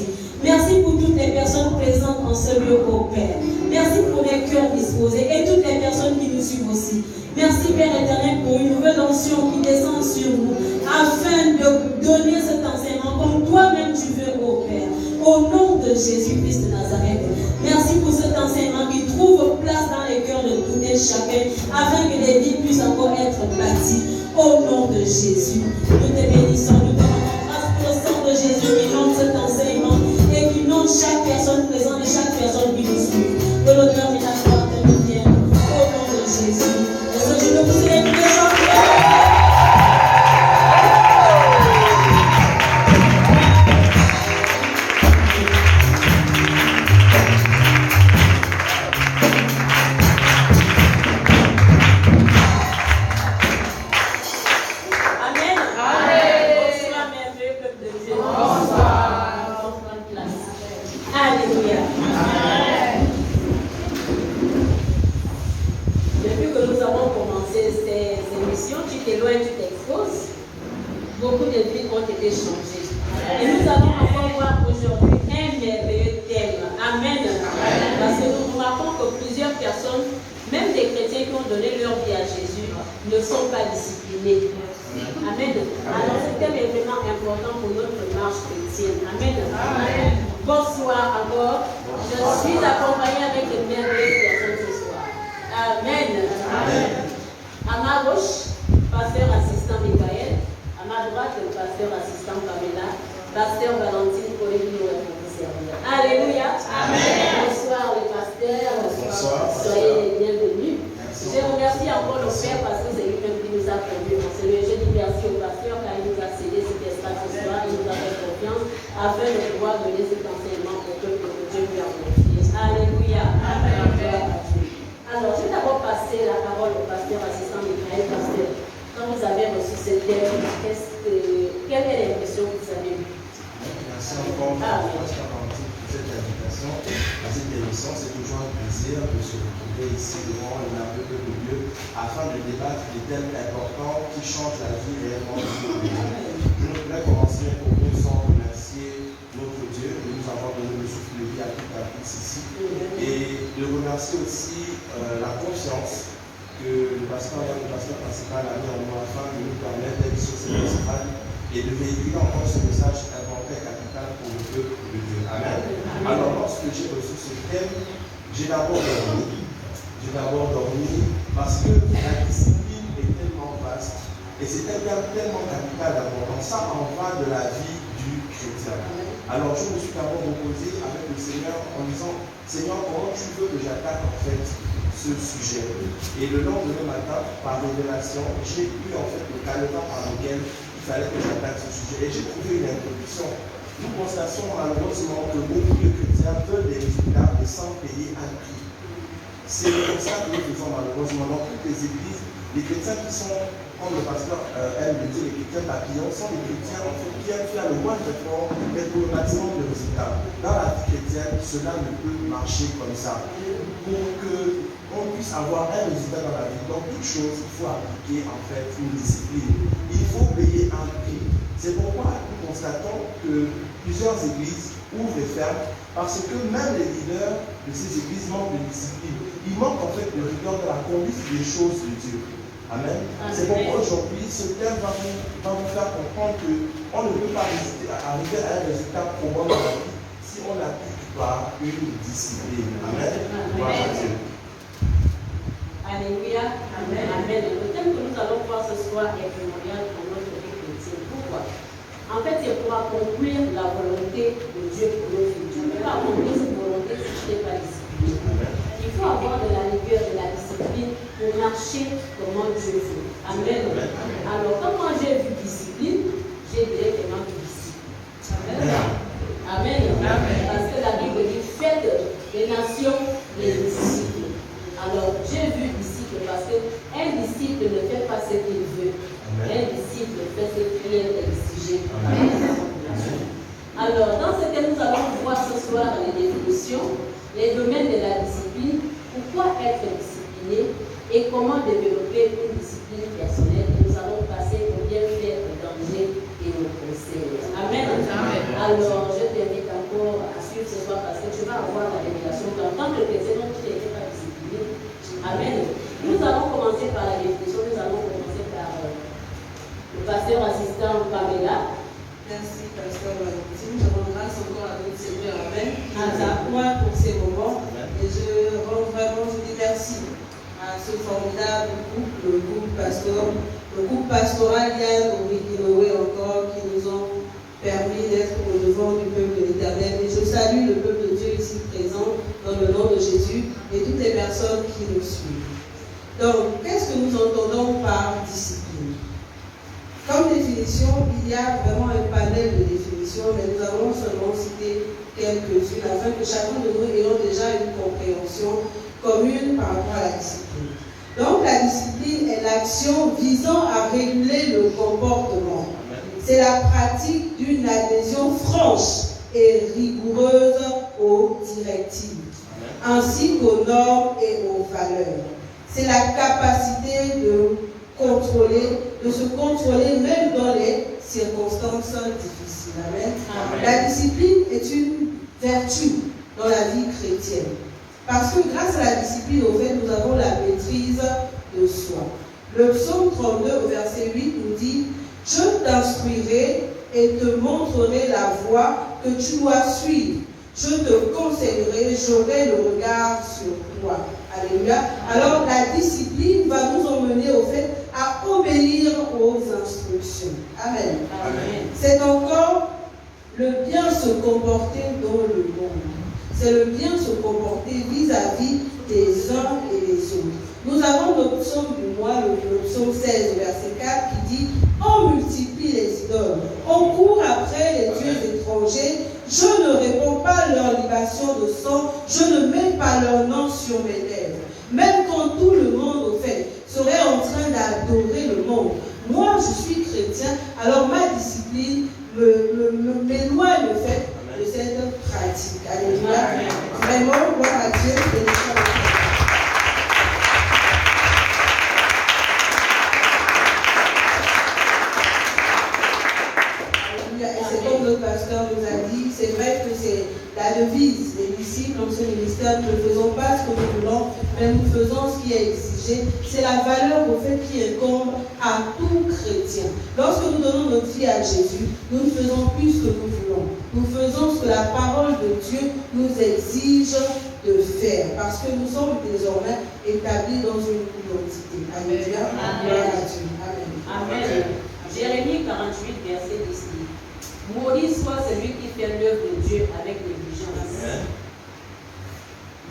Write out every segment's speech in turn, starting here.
remercie. Merci pour toutes les personnes présentes en ce lieu, ô Père. Merci pour les cœurs disposés et toutes les personnes qui nous suivent aussi. Merci, Père éternel, pour une nouvelle onction qui descend sur nous, afin de donner cet enseignement comme toi-même tu veux, ô Père. Au nom de Jésus-Christ de Nazareth. Merci pour cet enseignement qui trouve place dans les cœurs de tout et chacun, afin que les vies puissent encore être bâties. Au nom de Jésus, nous te bénissons, nous te rendons grâce pour le sang de Jésus qui inonde cet enseignement et qui inonde chaque personne présente et chaque personne qui nous suit. Que l'honneur et la gloire te reviennent. Au nom de Jésus. Est-ce que tu peux pousser les pieds Et le lendemain matin, par révélation, j'ai eu en fait le calendrier par lequel il fallait que j'attaque ce sujet. Et j'ai trouvé une introduction. Nous constatons malheureusement que beaucoup de chrétiens veulent des résultats et sans payer un prix. C'est le constat que nous faisons malheureusement dans toutes les églises. Les chrétiens qui sont, comme le pasteur aime le dire, les chrétiens papillons, sont les chrétiens en fait, qui aiment faire le moindre effort, mais pour le maximum de résultats. Dans la vie chrétienne, cela ne peut marcher comme ça. Pour que on puisse avoir un résultat dans la vie. Dans toute chose, il faut appliquer en fait une discipline. Il faut payer un prix. C'est pourquoi nous constatons que plusieurs églises ouvrent et ferment parce que même les leaders de ces églises manquent de discipline. Ils manquent en fait de rigueur dans la conduite des choses de Dieu. Amen. C'est pourquoi aujourd'hui, ce thème va vous faire comprendre qu'on ne peut pas arriver à un résultat probant dans la vie si on n'applique pas une discipline. Amen. Gloire à Dieu. Alléluia. Amen. Amen. Le thème que nous allons voir ce soir est primordial pour notre vie chrétienne. Pourquoi? En fait, c'est pour accomplir la volonté de Dieu pour nos vies. Tu ne peux pas accomplir cette volonté si tu n'es pas discipliné. Il faut avoir de la rigueur, de la discipline pour marcher comme Dieu veut. Amen. Alors, quand moi j'ai vu discipline, j'ai directement vu discipline. Amen. Amen. Parce que la Bible dit faites des nations des disciples. Alors, j'ai vu disciple parce qu'un disciple ne fait pas ce qu'il veut. Un disciple fait ce qui est exigé. Alors, dans ce que nous allons voir ce soir les définitions, les domaines de la discipline, pourquoi être discipliné et comment développer une discipline personnelle. Et nous allons passer au bien faire, au danger et au conseil. Amen. Amen. Alors, je t'invite encore avoir la révélation qu'en tant que chrétien, donc tu n'étais pas discipliné. Amen. Nous allons commencer par la définition, nous allons commencer par le pasteur assistant Pamela. Merci, pasteur Valentine. Je rends grâce encore à notre Seigneur. Amen. À moi pour ces moments. Et je rends vraiment, je dis merci à ce formidable groupe, le groupe pastoral Yann, Noé encore, qui nous ont permis d'être au devant du peuple de l'Éternel. Et je salue le peuple de Dieu ici présent dans le nom de Jésus et toutes les personnes qui nous suivent. Donc, qu'est-ce que nous entendons par discipline? Comme définition, il y a vraiment un panel de définitions, mais nous allons seulement citer quelques-unes afin que chacun de nous ayons déjà une compréhension commune par rapport à la discipline. Donc, la discipline est l'action visant à réguler le comportement. C'est la pratique d'une adhésion franche et rigoureuse aux directives, ainsi qu'aux normes et aux valeurs. C'est la capacité de se contrôler même dans les circonstances difficiles. Amen. Amen. La discipline est une vertu dans la vie chrétienne. Parce que grâce à la discipline, au fait, nous avons la maîtrise de soi. Le psaume 32, au verset 8, nous dit « Je t'instruirai et te montrerai la voie que tu dois suivre. Je te conseillerai, j'aurai le regard sur toi. » Alléluia. Alors la discipline va nous emmener au fait à obéir aux instructions. Amen. Amen. C'est encore le bien se comporter dans le monde. C'est le bien se comporter vis-à-vis des uns et des autres. Nous avons notre psaume du mois, le psaume 16, verset 4, qui dit « On multiplie les idoles, on court après les dieux étrangers, je ne réponds pas leur libation de sang, je ne mets pas leur nom sur mes lèvres. Même quand tout le monde, au fait, serait en train d'adorer le monde. Moi, je suis chrétien, alors ma discipline m'éloigne, au fait, de cette pratique. Alléluia. Vraiment, gloire à Dieu. Et c'est comme le pasteur nous a dit, c'est vrai que c'est la devise des disciples dans ce ministère. Nous ne faisons pas ce que nous voulons, mais nous faisons ce qui est exigé. C'est la valeur au fait qui incombe à tout chrétien. Lorsque nous donnons notre vie à Jésus, nous ne faisons plus ce que nous voulons. Nous faisons ce que la parole de Dieu nous exige de faire, parce que nous sommes désormais établis dans une identité. Alléluia. Amen. Amen. Amen. Jérémie 48, verset 10. Maudit soit celui qui fait l'œuvre de Dieu avec négligence.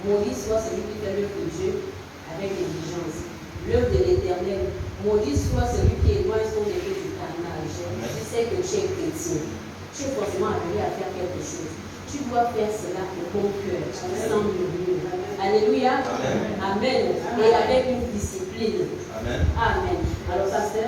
Maudit soit celui qui fait l'œuvre de Dieu avec négligence. L'œuvre de l'Éternel. Maudit soit celui qui éloigne son épée du carnage. Tu sais que tu es chrétien. Tu es forcément appelé à faire quelque chose. Tu dois faire cela de bon cœur, sans murmure. Alléluia. Amen. Amen. Et avec une discipline. Amen. Amen. Alors, ça c'est.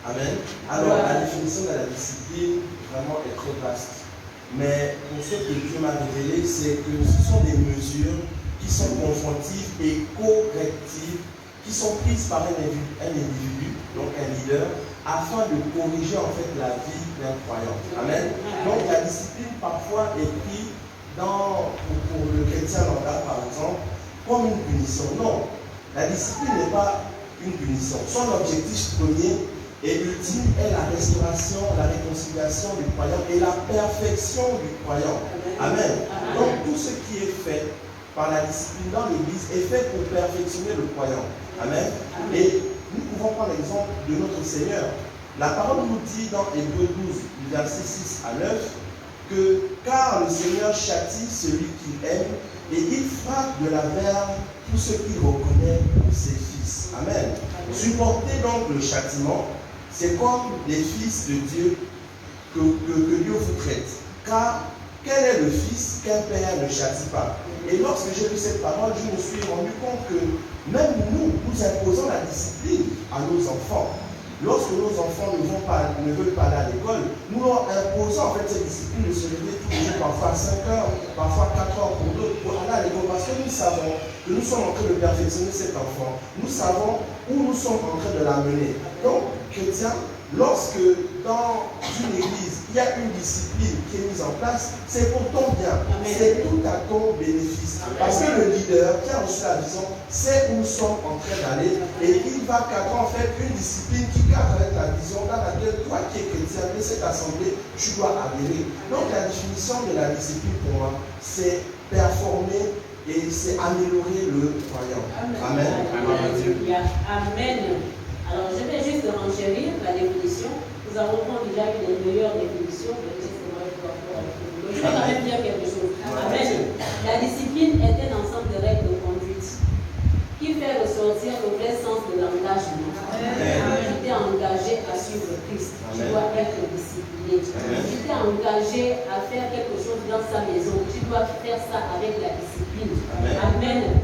Amen. Alors, la définition de la discipline, vraiment, est très vaste. Mais pour ce que Dieu m'a révélé, c'est que ce sont des mesures qui sont conjonctives et correctives, qui sont prises par un individu, donc un leader, afin de corriger en fait la vie d'un croyant. Amen. Donc, la discipline, parfois, est prise pour le chrétien lambda, par exemple, comme une punition. Non, la discipline n'est pas une punition. Son objectif premier et ultime est la restauration, la réconciliation du croyant et la perfection du croyant. Amen. Donc tout ce qui est fait par la discipline dans l'Église est fait pour perfectionner le croyant. Amen. Et nous pouvons prendre l'exemple de notre Seigneur. La parole nous dit dans Hébreux 12, du verset 6 à 9, que car le Seigneur châtie celui qu'il aime et il frappe de la verge tout ce qu'il reconnaît pour ses fils. Amen. Supporter donc le châtiment, c'est comme les fils de Dieu que Dieu vous traite. Car quel est le fils qu'un père ne châtie pas? Et lorsque j'ai lu cette parole, je me suis rendu compte que même nous imposons la discipline à nos enfants. Lorsque nos enfants ne veulent pas aller à l'école, nous leur imposons en fait cette discipline de se lever tous les jours, parfois à 5 heures, parfois 4 heures pour d'autres, pour aller à l'école, parce que nous savons que nous sommes en train de perfectionner cet enfant. Nous savons où nous sommes en train de l'amener. Donc, chrétien, lorsque dans une église, il y a une discipline qui est mise en place, c'est pour ton bien, c'est tout à ton bénéfice. Parce que le leader qui a reçu la vision sait où nous sommes en train d'aller et il va cadrer en fait une discipline qui cadre avec la vision dans laquelle toi qui es chrétien de cette assemblée, tu dois adhérer. Donc la définition de la discipline pour moi, c'est performer et c'est améliorer le croyant. Amen. Amen. Alors je vais juste renchérir la définition. Nous avons déjà eu les meilleures définitions, mais je vais quand même dire quelque chose. Amen. La discipline est un ensemble de règles de conduite qui fait ressortir le vrai sens de l'engagement. Tu t'es engagé à suivre Christ, tu dois être discipliné. Tu t'es engagé à faire quelque chose dans sa maison, tu dois faire ça avec la discipline. Amen.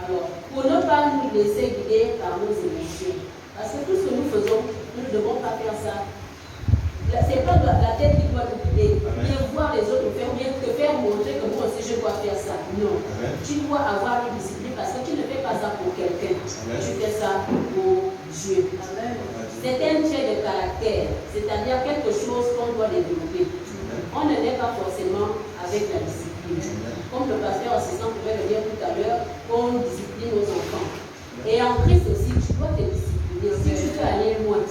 Alors, pour ne pas nous laisser guider par nos émotions, parce que tout ce que nous faisons, nous ne devons pas faire ça. Ce n'est pas la tête qui doit nous guider. Bien voir les autres faire, bien te faire montrer que moi aussi je dois faire ça. Non. Tu dois avoir une discipline parce que tu ne fais pas ça pour quelqu'un. Tu fais ça pour Dieu. C'est un trait de caractère, c'est-à-dire quelque chose qu'on doit développer. On ne l'est pas forcément avec la discipline. Comme le pasteur assistant pouvait le dire tout à l'heure, on discipline nos enfants. Et en Christ aussi, tu dois te discipliner. Si tu veux aller loin,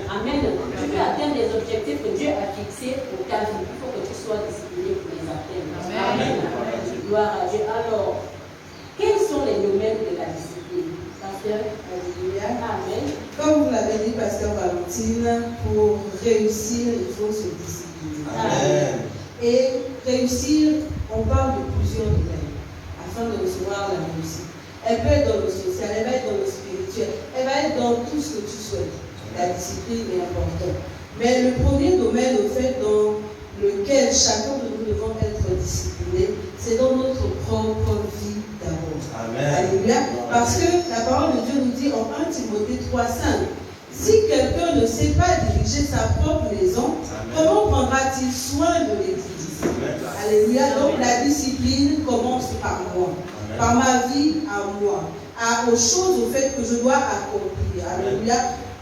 amen. Tu veux atteindre les objectifs que Dieu a fixés pour ta vie. Il faut que tu sois discipliné pour les atteindre. Amen. Gloire à Dieu. Alors, quels sont les domaines de la discipline? Pasteur, amen. Comme vous l'avez dit, Pasteur Valentine, pour réussir, il faut se discipliner. Amen. Et réussir, on parle de plusieurs domaines afin de recevoir la réussite. Elle peut être dans le social, elle va être dans le spirituel, elle va être dans tout ce que tu souhaites. La discipline est importante. Mais le premier domaine, au fait, dans lequel chacun de nous devons être disciplinés, c'est dans notre propre vie d'abord. Alléluia. Parce que la parole de Dieu nous dit en 1 Timothée 3,5, si quelqu'un ne sait pas diriger sa propre maison, comment prendra-t-il soin de l'église? Alléluia. Donc la discipline commence par moi. Par ma vie à moi, aux choses au fait que je dois accomplir. Alléluia.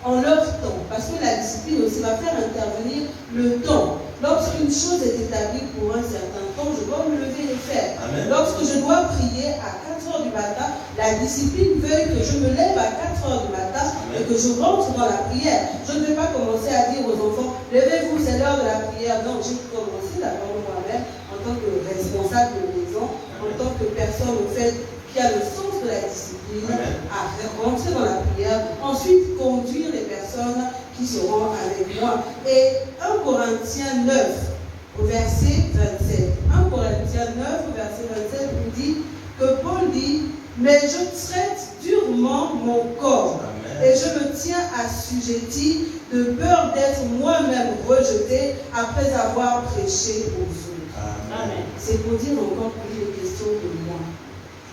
En leur temps. Parce que la discipline aussi va faire intervenir le temps. Lorsqu'une chose est établie pour un certain temps, je dois me lever et le faire. Lorsque je dois prier à 4 heures du matin, la discipline veut que je me lève à 4 heures du matin et que je rentre dans la prière. Je ne vais pas commencer à dire aux enfants, levez-vous, c'est l'heure de la prière. Non, j'ai commencé d'abord moi-même en tant que responsable de maison, en tant que personne au fait qui a le sens de la discipline, à rentrer dans la prière, ensuite conduire les personnes qui seront avec moi. Et 1 Corinthiens 9, au verset 27. 1 Corinthiens 9, au verset 27, nous dit que Paul dit, mais je traite durement mon corps et je me tiens assujetti de peur d'être moi-même rejeté après avoir prêché aux autres. C'est pour dire encore qu'il est question de moi.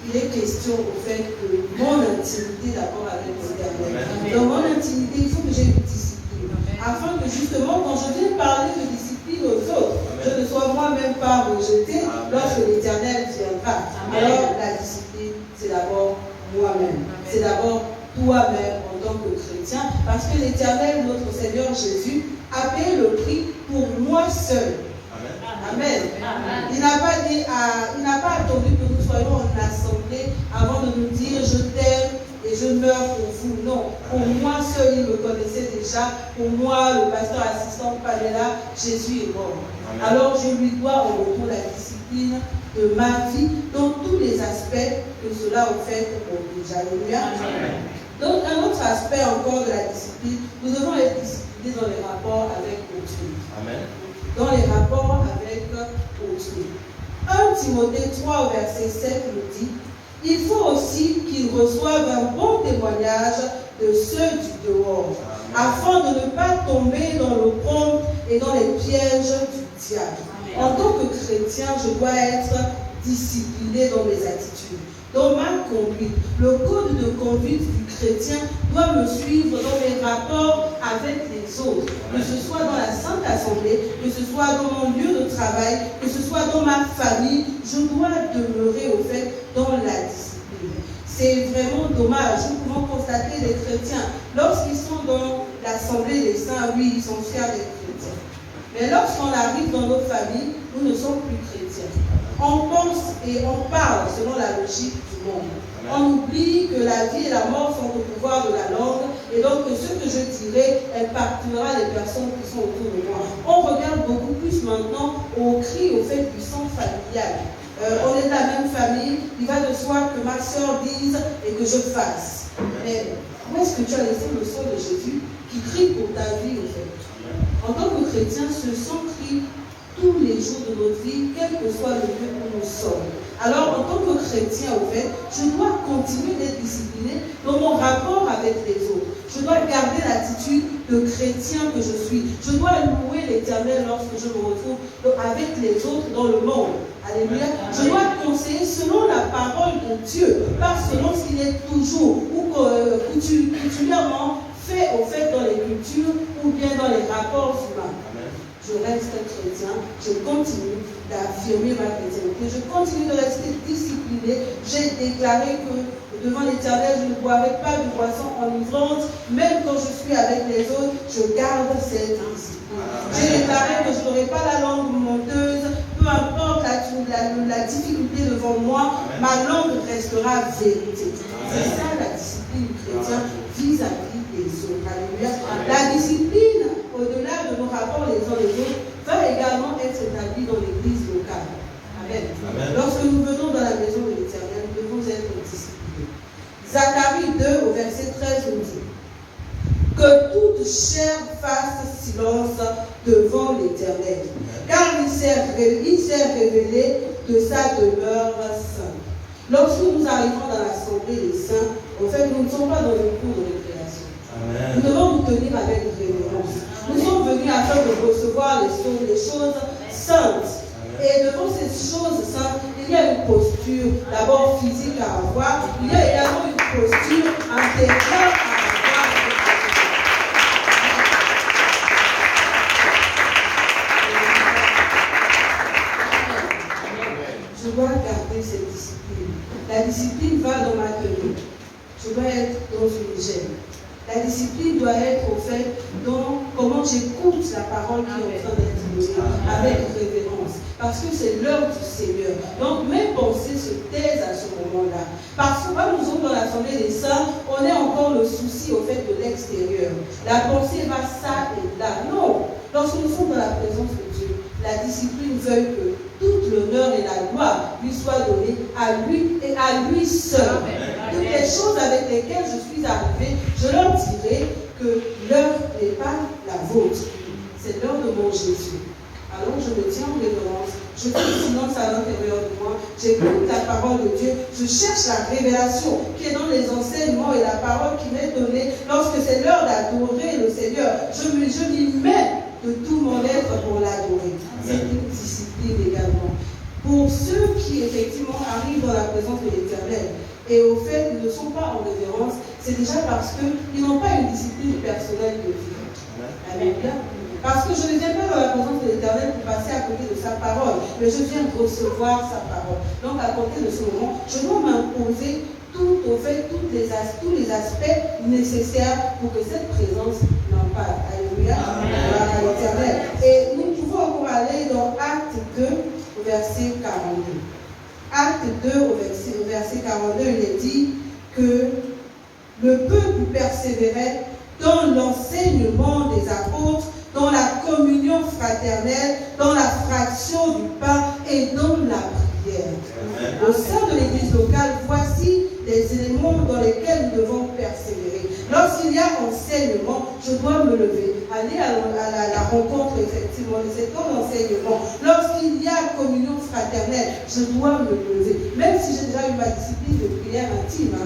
Il est question au fait de mon intimité d'abord avec l'Éternel. Dans mon intimité, il faut que j'ai une discipline. Afin que justement, quand je viens parler de discipline aux autres, je ne sois moi-même pas rejeté lorsque l'Éternel viendra. Alors la discipline, c'est d'abord moi-même. C'est d'abord toi-même en tant que chrétien. Parce que l'Éternel, notre Seigneur Jésus, a payé le prix pour moi seul. Amen. Il n'a pas attendu que nous soyons en assemblée avant de nous dire je t'aime et je meurs pour vous. Non, pour moi seul, il me connaissait déjà. Pour moi, le pasteur assistant Pamela, Jésus est mort. Alors je lui dois en retour la discipline de ma vie dans tous les aspects que cela a fait oblige. Alléluia. Donc un autre aspect encore de la discipline, nous devons être disciplinés dans les rapports avec autrui. Amen. Dans les rapports avec autrui. 1 Timothée 3 au verset 7 nous dit, il faut aussi qu'ils reçoivent un bon témoignage de ceux du dehors, afin de ne pas tomber dans l'opprobre et dans les pièges du diable. En tant que chrétien, je dois être discipliné dans mes attitudes, dans ma conduite. Le code de conduite du chrétien doit me suivre dans mes rapports avec les autres, que ce soit dans la Sainte Assemblée, que ce soit dans mon lieu de travail, que ce soit dans ma famille. Je dois demeurer au fait dans la discipline. C'est vraiment dommage. Nous pouvons constater les chrétiens, lorsqu'ils sont dans l'Assemblée des saints, oui, ils sont fiers d'être chrétiens. Mais lorsqu'on arrive dans nos familles, nous ne sommes plus chrétiens. On pense et on parle selon la logique du monde. On oublie que la vie et la mort sont au pouvoir de la langue, et donc que ce que je dirai impactera les personnes qui sont autour de moi. On regarde beaucoup plus maintenant au cri, au fait du sang familial. On est de la même famille, il va de soi que ma soeur dise et que je fasse. Mais où est-ce que tu as laissé le sang de Jésus qui crie pour ta vie, au fait? En tant que chrétien, ce sang crie tous les jours de notre vie, quel que soit le lieu où nous sommes. Alors, en tant que chrétien, au fait, je dois continuer d'être discipliné dans mon rapport avec les autres. Je dois garder l'attitude de chrétien que je suis. Je dois louer l'Éternel lorsque je me retrouve avec les autres dans le monde. Alléluia. Je dois conseiller selon la parole de Dieu, pas selon ce qu'il est toujours ou coutumièrement fait au fait dans les cultures ou bien dans les rapports humains. Je reste chrétien, je continue d'affirmer ma chrétienté, je continue de rester discipliné. J'ai déclaré que devant l'Éternel, je ne boirai pas de boisson enivrante, même quand je suis avec les autres, je garde cette discipline. J'ai déclaré que je n'aurai pas la langue menteuse, peu importe la difficulté devant moi, ma langue restera vérité. C'est ça la discipline chrétienne vis-à-vis des autres. Alléluia. La discipline, au-delà de nos rapports les uns les autres, va également être établie dans l'église locale. Amen. Lorsque nous venons dans la maison de l'Éternel, nous devons être disciplinés. Zacharie 2 au verset 13 nous dit que toute chair fasse silence devant l'Éternel, car il s'est révélé de sa demeure sainte. Lorsque nous arrivons dans l'Assemblée des saints, en fait, nous ne sommes pas dans une cour de récréation. Nous devons nous tenir avec révérence. Nous sommes venus afin de recevoir les choses saintes. Et devant ces choses saintes, il y a une posture, d'abord physique à avoir, il y a également une posture intégrale à avoir. Je dois garder cette discipline. La discipline va dans ma tenue. Je dois être dans une hygiène. La discipline doit être au fait dans comment j'écoute la parole qui est en train d'être donnée avec révérence. Parce que c'est l'heure du Seigneur. Donc mes pensées se taisent à ce moment-là. Parce que quand nous sommes dans l'Assemblée des saints, on est encore le souci au fait de l'extérieur. La pensée va ça et là. Non. Lorsque nous sommes dans la présence de Dieu, la discipline veut que toute l'honneur et la gloire lui soient données à lui et à lui seul. Toutes les choses avec lesquelles je suis arrivé, je leur dirai que l'heure n'est pas la vôtre. C'est l'heure de mon Jésus. Alors je me tiens en révérence, je fais silence à l'intérieur de moi, j'écoute la parole de Dieu, je cherche la révélation qui est dans les enseignements et la parole qui m'est donnée lorsque c'est l'heure d'adorer le Seigneur. Je m'y mets de tout mon être pour l'adorer. C'est une discipline également. Pour ceux qui effectivement arrivent dans la présence de l'Éternel et au fait ils ne sont pas en révérence, c'est déjà parce qu'ils n'ont pas une discipline personnelle de vie. Alléluia. Parce que je ne viens pas dans la présence de l'Éternel pour passer à côté de sa parole, mais je viens recevoir sa parole. Donc à côté de ce moment, je dois m'imposer tous les aspects nécessaires pour que cette présence n'en parle. Alléluia. À l'Éternel. Et nous pouvons encore aller dans Acte 2 au verset 42. Acte 2 au verset 42, il est dit que le peuple persévérait dans l'enseignement des apôtres, dans la communion fraternelle, dans la fraction du pain et dans la prière. Au sein de l'église locale, voici les éléments dans lesquels nous devons persévérer. Lorsqu'il y a enseignement, je dois me lever, aller à la rencontre effectivement de cet enseignement. Lorsqu'il y a communion fraternelle, je dois me lever. Même si j'ai déjà eu ma discipline de prière intime,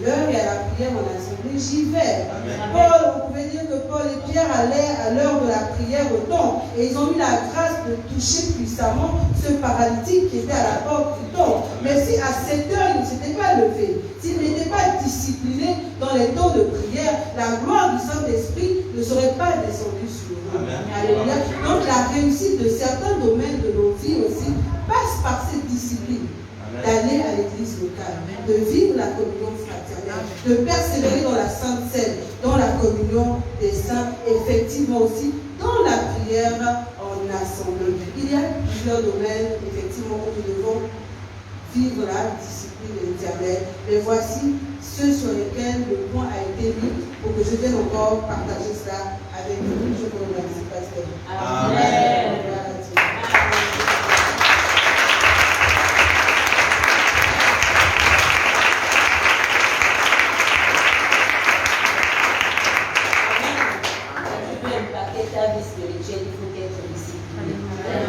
l'heure et à la prière en assemblée, j'y vais. Paul, on pouvait dire que Paul et Pierre allaient à l'heure de la prière au temple et ils ont eu la grâce de toucher puissamment ce paralytique qui était à la porte du temple. Mais si à cette heure, il ne s'était pas levé, s'il n'était pas discipliné dans les temps de prière, la gloire du Saint-Esprit ne serait pas descendue sur nous. Alléluia. Donc la réussite de certains domaines de nos vies aussi passe par cette discipline. d'aller à l'église locale, de vivre la communion fraternelle, de persévérer dans la Sainte Seine, dans la communion des saints, effectivement aussi dans la prière en assemblée. Il y a plusieurs domaines, effectivement, où nous devons vivre la discipline de l'Éternel. Mais voici ceux sur lesquels le point a été mis pour que je vienne encore partager cela avec vous. Je vous remercie, pasteur. Amen. Spirituel, il faut être discipliné.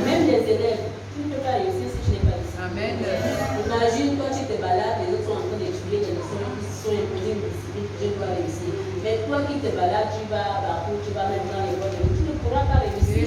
Même les élèves, tu ne peux pas réussir si tu n'es pas discipliné. Imagine quand tu te balades, les autres sont en train d'étudier les leçons qui sont imposées une discipline, je dois réussir. Mais toi qui te balades, tu vas à Bakou, tu vas même dans l'école, tu ne pourras pas réussir.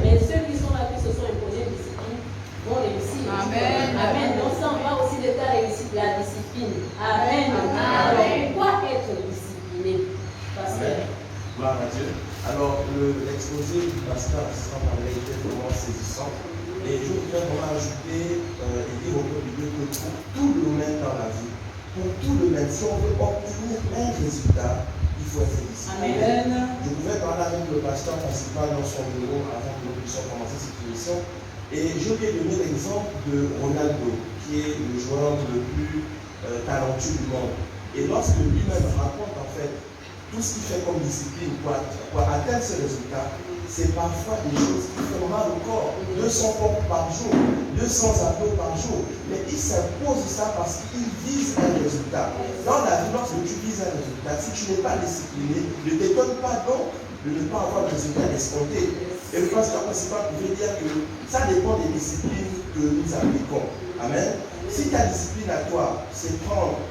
Mais ceux qui sont là, qui se sont imposés une discipline, vont réussir. Amen. Amen. Donc ça, on va aussi de ta réussite, la discipline. Amen. Alors, pourquoi être discipliné? Parce que... Gloire à Dieu. Alors, l'exposé du pasteur assistant parlait était vraiment saisissant. Et je voudrais vraiment ajouter et dire au peuple de Dieu que pour tout domaine dans la vie, pour tout domaine, si on veut obtenir un résultat, il faut être discipliné. Je pouvais parler avec le pasteur principal dans son bureau avant que nous puissions commencer cette émission. Et je lui ai donné l'exemple de Ronaldo, qui est le joueur le plus talentueux du monde. Et lorsque lui-même raconte en fait tout ce qu'il fait comme discipline pour atteindre ce résultat, c'est parfois des choses qui font mal au corps. 200 pompes par jour, 200 abdos par jour. Mais il s'impose ça parce qu'il vise un résultat. Dans la vie, lorsque tu vises un résultat, si tu n'es pas discipliné, ne t'étonne pas donc de ne pas avoir de résultat escompté. Et le pasteur principal pouvait dire que ça dépend des disciplines que nous appliquons. Amen. Si ta discipline à toi, c'est prendre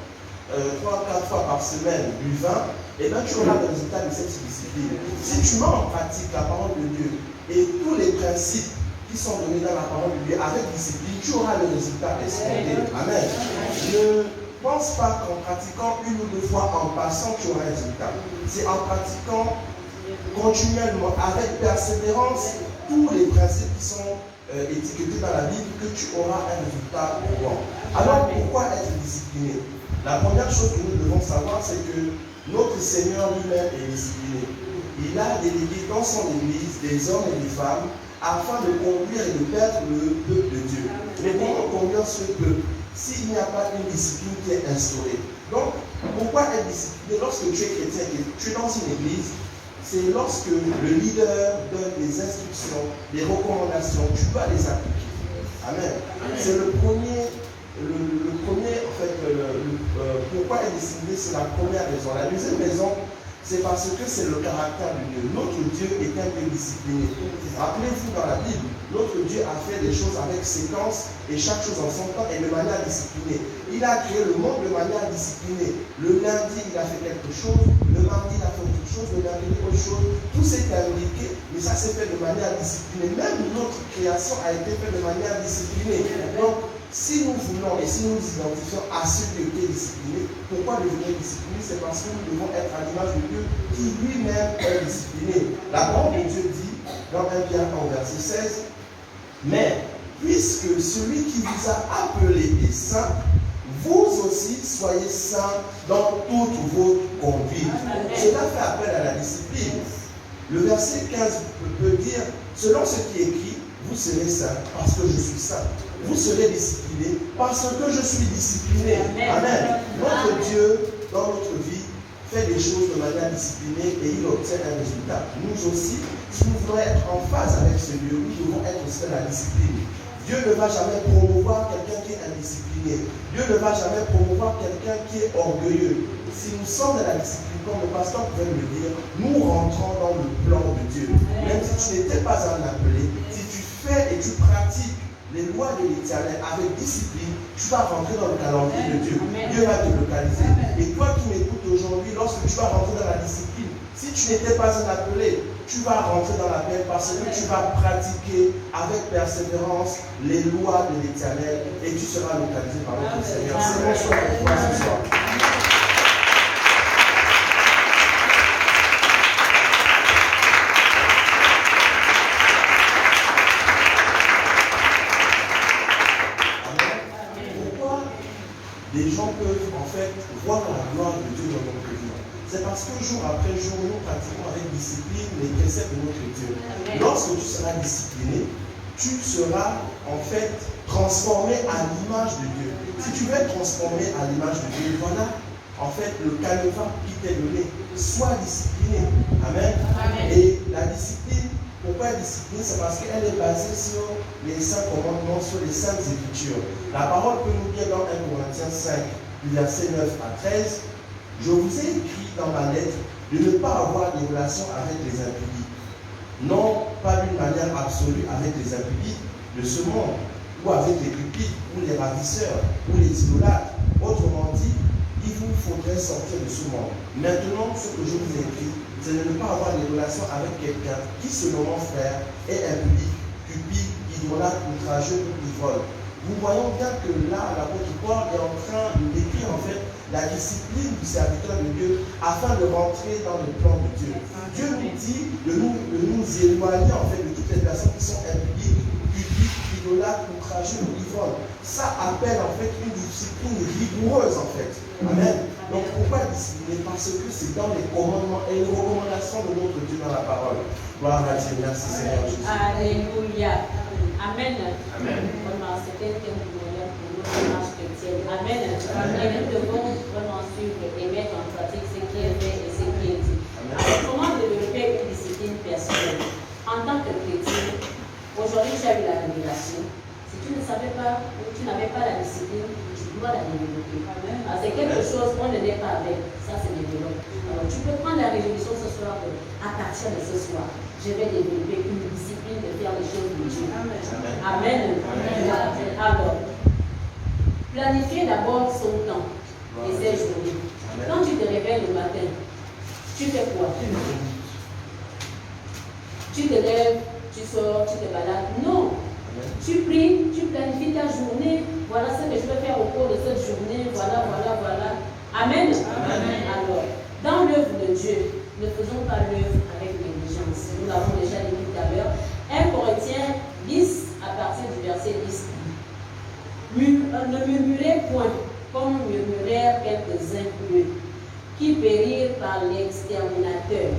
3-4 fois par semaine du vin, et bien tu auras le résultat de cette discipline. Si tu mets en pratique la parole de Dieu et tous les principes qui sont donnés dans la parole de Dieu avec discipline, tu auras le résultat escompté. Amen. Ne pense pas qu'en pratiquant une ou deux fois en passant, tu auras un résultat. C'est en pratiquant continuellement, avec persévérance, tous les principes qui sont étiquetés dans la Bible, que tu auras un résultat bon. Alors pourquoi être discipliné? La première chose que nous devons savoir, c'est que notre Seigneur lui-même est discipliné. Il a délégué dans son Église des hommes et des femmes afin de conduire et de perdre le peuple de Dieu. Mais comment conduire ce peuple s'il n'y a pas une discipline qui est instaurée? Donc, pourquoi être discipliné? Lorsque tu es chrétien et tu es dans une église, c'est lorsque le leader donne des instructions, des recommandations, tu dois les appliquer. Amen. C'est le premier, en fait, pourquoi être discipliné, c'est la première raison. La deuxième raison, c'est parce que c'est le caractère de Dieu. Notre Dieu est un Dieu discipliné. Rappelez-vous dans la Bible, notre Dieu a fait des choses avec séquence et chaque chose en son temps et de manière disciplinée. Il a créé le monde de manière disciplinée. Le lundi, il a fait quelque chose. Le mardi, il a fait autre chose. Le mercredi, autre chose. Tout s'est indiqué, mais ça s'est fait de manière disciplinée. Même notre création a été faite de manière disciplinée. Donc, si nous voulons et si nous nous identifions à celui qui est discipliné, pourquoi devenir discipliné? C'est parce que nous devons être à l'image de Dieu qui lui-même est discipliné. La parole de Dieu dit dans 1 Pierre 1 verset 16, mais puisque celui qui vous a appelé est saint, vous aussi soyez saints dans toute votre conduite. Cela fait appel à la discipline. Le verset 15 peut dire, selon ce qui est écrit, vous serez saints parce que je suis saint. Vous serez disciplinés parce que je suis discipliné. Amen. Notre Dieu, dans notre vie, fait des choses de manière disciplinée et il obtient un résultat. Nous aussi, si nous voulons être en phase avec ce Dieu, nous devons être aussi dans la discipline. Dieu ne va jamais promouvoir quelqu'un qui est indiscipliné. Dieu ne va jamais promouvoir quelqu'un qui est orgueilleux. Si nous sommes dans la discipline, comme le pasteur pouvait me dire, nous rentrons dans le plan de Dieu. Même si tu n'étais pas un appelé, si tu fais et tu pratiques les lois de l'Éternel avec discipline, tu vas rentrer dans le calendrier de Dieu. Dieu va te localiser. Et toi qui m'écoutes aujourd'hui, lorsque tu vas rentrer dans la discipline, si tu n'étais pas un appelé, tu vas rentrer dans la paix parce que tu vas pratiquer avec persévérance les lois de l'Éternel et tu seras localisé par notre Seigneur. C'est mon choix pour toi ce soir. Pourquoi des gens peuvent en fait voir la gloire de Dieu dans notre vie. C'est parce que jour après jour, nous pratiquons avec discipline les préceptes de notre Dieu. Lorsque tu seras discipliné, tu seras en fait transformé à l'image de Dieu. Si tu veux être transformé à l'image de Dieu, voilà en fait le canevas qui t'est donné. Sois discipliné. Amen. Amen. Et la discipline, pourquoi discipline? C'est parce qu'elle est basée sur les saints commandements, sur les saintes écritures. La parole peut nous dire dans 1 Corinthiens 5, versets 9 à 13, je vous ai écrit dans ma lettre de ne pas avoir des relations avec les impudiques. Non, pas d'une manière absolue avec les impudiques de ce monde, ou avec les cupides, ou les ravisseurs, ou les idolâtres. Autrement dit, il vous faudrait sortir de ce monde. Maintenant, ce que je vous ai écrit, c'est de ne pas avoir des relations avec quelqu'un qui, selon mon frère, est impudique, cupide, idolâtre, outrageux ou ivrogne. Nous voyons bien que là, l'apôtre Paul est en train de décrire en fait la discipline du serviteur de Dieu afin de rentrer dans le plan de Dieu. Dieu nous dit de nous éloigner en fait de toutes les personnes qui sont impudiques, cupides, idolâtres, outrageux ou ivrognes. Ça appelle en fait une discipline rigoureuse en fait. Amen. Donc pourquoi discipliner? Parce que c'est dans les commandements et les recommandations de notre Dieu dans la parole. Gloire à Dieu. Merci Seigneur Jésus. Alléluia. Amen. Amen. Vraiment, c'était un moyen pour nous de marche chrétienne. Amen. Et nous devons vraiment suivre et mettre en pratique ce qui est fait et ce qui est dit. Alors, comment développer une discipline personnelle? En tant que chrétien, aujourd'hui tu as eu la révélation. Si tu ne savais pas ou tu n'avais pas la discipline, tu dois la développer. C'est quelque chose qu'on ne n'est pas avec. Ça, c'est développé. Alors, tu peux prendre la résolution ce soir à partir de ce soir. Je vais développer une discipline de faire les choses de Dieu. Amen. Amen. Alors, planifier d'abord son temps et ses journées. Quand tu te réveilles le matin, tu fais quoi? Tu te lèves, tu sors, tu te balades. Non. Tu pries, tu planifies ta journée. Voilà ce que je vais faire au cours de cette journée. Voilà. Amen. Amen. Alors, dans l'œuvre de Dieu, ne faisons pas l'œuvre avec négligence. Nous l'avons déjà dit tout à l'heure. 1 Corinthiens 10, à partir du verset 10. Ne murmurez point, comme murmurèrent quelques-uns d'eux, qui périrent par l'exterminateur.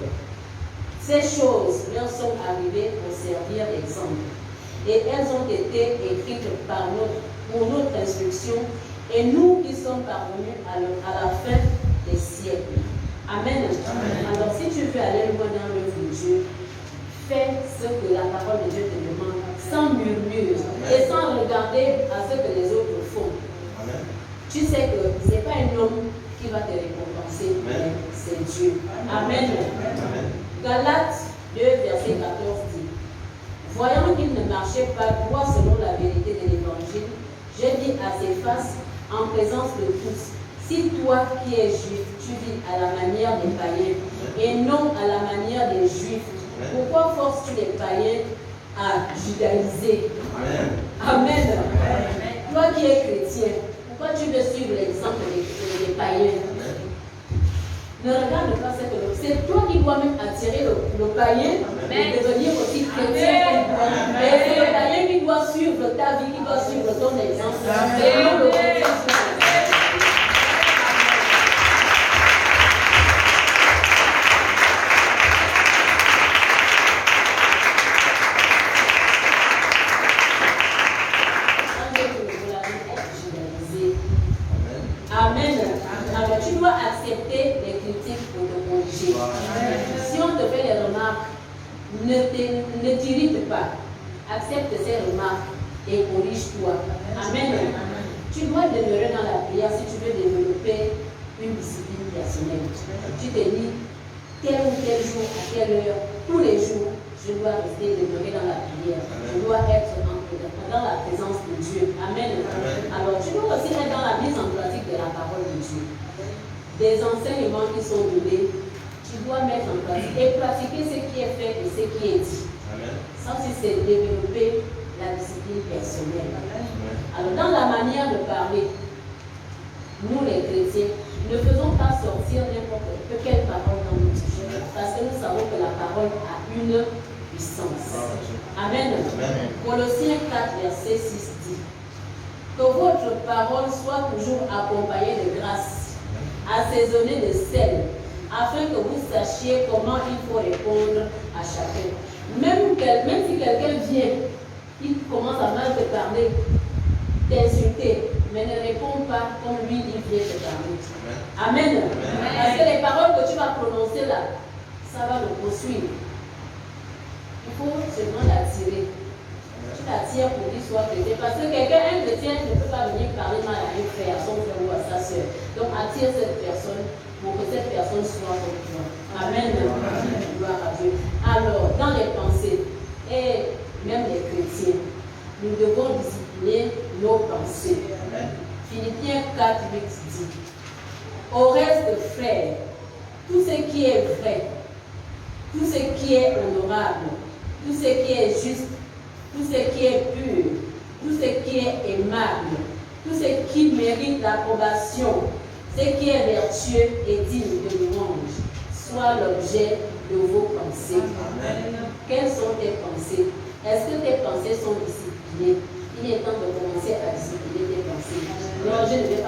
Ces choses leur sont arrivées pour servir d'exemple. Et elles ont été écrites pour notre instruction, et nous qui sommes parvenus à la fin des siècles. Amen. Amen. Alors, si tu veux aller loin dans l'œuvre de Dieu, fais ce que la parole de Dieu te demande, sans murmure et sans regarder à ce que les autres font. Amen. Tu sais que ce n'est pas un homme qui va te récompenser, mais c'est Dieu. Amen. Amen. Galates 2, verset 14 dit: voyant qu'il ne marchait pas droit selon la vérité de l'évangile, je dis à ses faces, en présence de tous, si toi qui es juif, tu vis à la manière des païens et non à la manière des juifs, pourquoi forces-tu les païens à judaïser? Amen. Amen. Toi qui es chrétien, pourquoi tu veux suivre l'exemple des païens? Ne regarde pas ce que c'est toi qui dois même attirer le païen et devenir aussi chrétien comme toi. Et c'est le païen qui doit suivre ta vie, qui doit suivre ton exemple. Et non le chrétien. Amen. Alors tu dois accepter les critiques pour te corriger. Si on te fait des remarques, ne t'irrite pas. Accepte ces remarques et corrige-toi. Amen. Tu dois demeurer dans la prière si tu veux développer une discipline personnelle. Tu te dis, tel ou tel jour, à telle heure, tous les jours, je dois rester demeurer dans la prière. Je dois être dans la présence de Dieu. Amen. Alors, tu dois aussi être dans la mise en pratique de la parole de Dieu. Des enseignements qui sont donnés, tu dois mettre en pratique et pratiquer ce qui est fait et ce qui est dit. Ça aussi, c'est développer la discipline personnelle. Alors, dans la manière de parler, nous les chrétiens, ne faisons pas sortir n'importe quelle parole dans notre bouche, parce que nous savons que la parole a une puissance. Amen. Colossiens 4, verset 6 dit: Que votre parole soit toujours accompagnée de grâce, assaisonnée de sel, afin que vous sachiez comment il faut répondre à chacun. Même si quelqu'un vient, il commence à mal te parler, t'insulter, mais ne réponds pas comme lui il vient te parler. Amen. Amen. Parce que les paroles que tu vas prononcer là, ça va le poursuivre. Il faut seulement l'attirer. Tu l'attires pour qu'il soit chrétien. Parce que un chrétien ne peut pas venir parler mal à un frère, à son frère ou à sa soeur. Donc attire cette personne pour que cette personne soit comme toi. Amen. Gloire à Dieu. Alors, dans les pensées, et même les chrétiens, nous devons discipliner nos pensées. Philippiens 4, 8 dit: au reste, frères, tout ce qui est vrai, tout ce qui est honorable, tout ce qui est juste, tout ce qui est pur, tout ce qui est aimable, tout ce qui mérite l'approbation, ce qui est vertueux et digne de louange, soit l'objet de vos pensées. Amen. Quelles sont tes pensées? Est-ce que tes pensées sont disciplinées? Il est temps de commencer à discipliner tes pensées. Non, je ne vais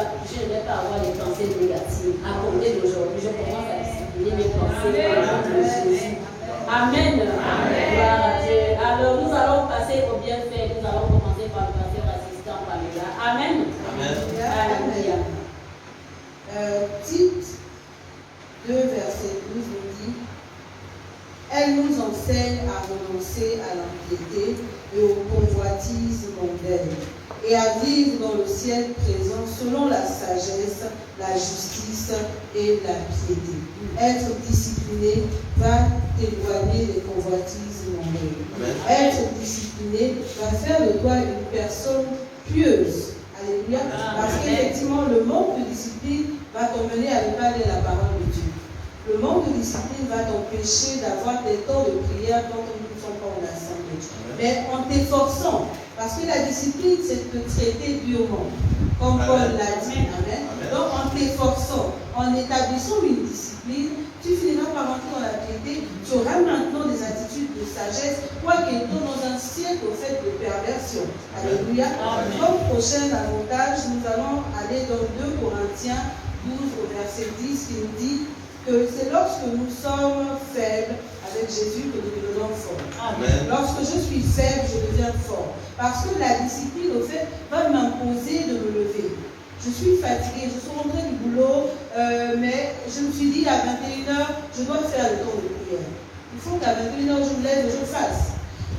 pas avoir des pensées négatives. À compter d'aujourd'hui, je commence à discipliner mes pensées au nom de Jésus. Amen. Amen. Gloire à Dieu. Alors, nous allons passer au bienfait. Nous allons commencer par le pasteur assistant Pamela. Amen. Amen. Alléluia. Tite 2, verset 12 nous dit: elle nous enseigne à renoncer à l'impiété et aux convoitises mondaines, et à vivre dans le ciel présent selon la sagesse, la justice et la piété. Être discipliné va t'éloigner des convoitises mondaines. Être discipliné va faire de toi une personne pieuse. Alléluia. Parce qu'effectivement, le manque de discipline va t'emmener à ne pas lire la parole de Dieu. Le manque de discipline va t'empêcher d'avoir des temps de prière quand nous ne sommes pas en assemblée. Mais en t'efforçant, parce que la discipline, c'est de traiter durement, comme Paul l'a dit. Amen. Donc en t'efforçant, en établissant une discipline, tu finiras par entrer dans la piété. Tu auras maintenant des attitudes de sagesse, quoique dans un siècle au fait de perversion. Alléluia. Comme prochain avantage, nous allons aller dans 2 Corinthiens 12 au verset 10 qui nous dit que c'est lorsque nous sommes faibles avec Jésus que nous devenons forts. Amen. Lorsque je suis faible, je deviens fort. Parce que la discipline, au fait, va m'imposer de me lever. Je suis fatiguée, je suis rentrée du boulot, mais je me suis dit à 21h, je dois faire le temps de prière. Il faut qu'à 21h, je me lève et je fasse.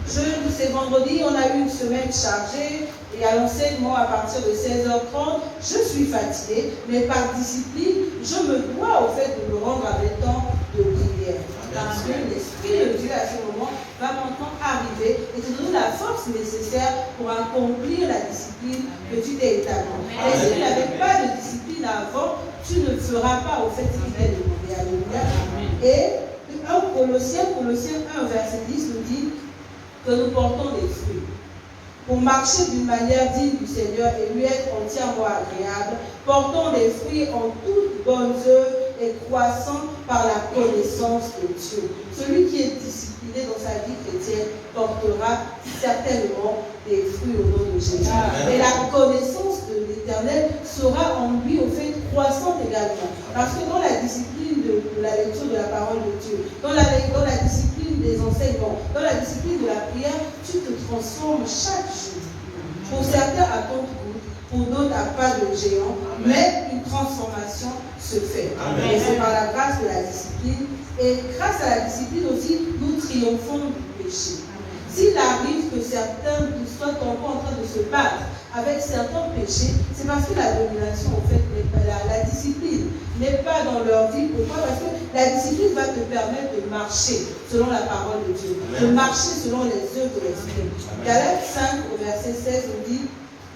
C'est vendredi, on a eu une semaine chargée, et à l'enseignement à partir de 16h30, je suis fatiguée, mais par discipline, je me dois au fait de me rendre à mes temps de prière. Parce que l'Esprit de Dieu à ce moment va maintenant arriver et te donner la force nécessaire pour accomplir la discipline que tu t'es établie. Et si tu n'avais pas de discipline avant, tu ne feras pas au fait ce qu'il t'est demandé. Alléluia. Et 1 Colossiens 1, verset 10 nous dit que nous portons des fruits. Pour marcher d'une manière digne du Seigneur et lui être entièrement agréable, portons des fruits en toute bonne œuvre et croissant par la connaissance de Dieu. Celui qui est discipliné dans sa vie chrétienne portera certainement des fruits au nom de Jésus. Et la connaissance de l'Éternel sera en lui au fait croissante également. Parce que dans la discipline de la lecture de la parole de Dieu, dans la discipline des enseignements, dans la discipline de la prière, tu te transformes chaque jour. Pour certains à compte goutte, pour d'autres à pas de géant, mais une transformation se fait. Amen. Et c'est par la grâce de la discipline. Et grâce à la discipline aussi, nous triomphons du péché. S'il arrive que certains soient encore en train de se battre avec certains péchés, c'est parce que la domination, en fait, la discipline n'est pas dans leur vie. Pourquoi? Parce que la discipline va te permettre de marcher selon la parole de Dieu, de marcher selon les œuvres de l'Esprit. Galates 5 au verset 16 nous dit: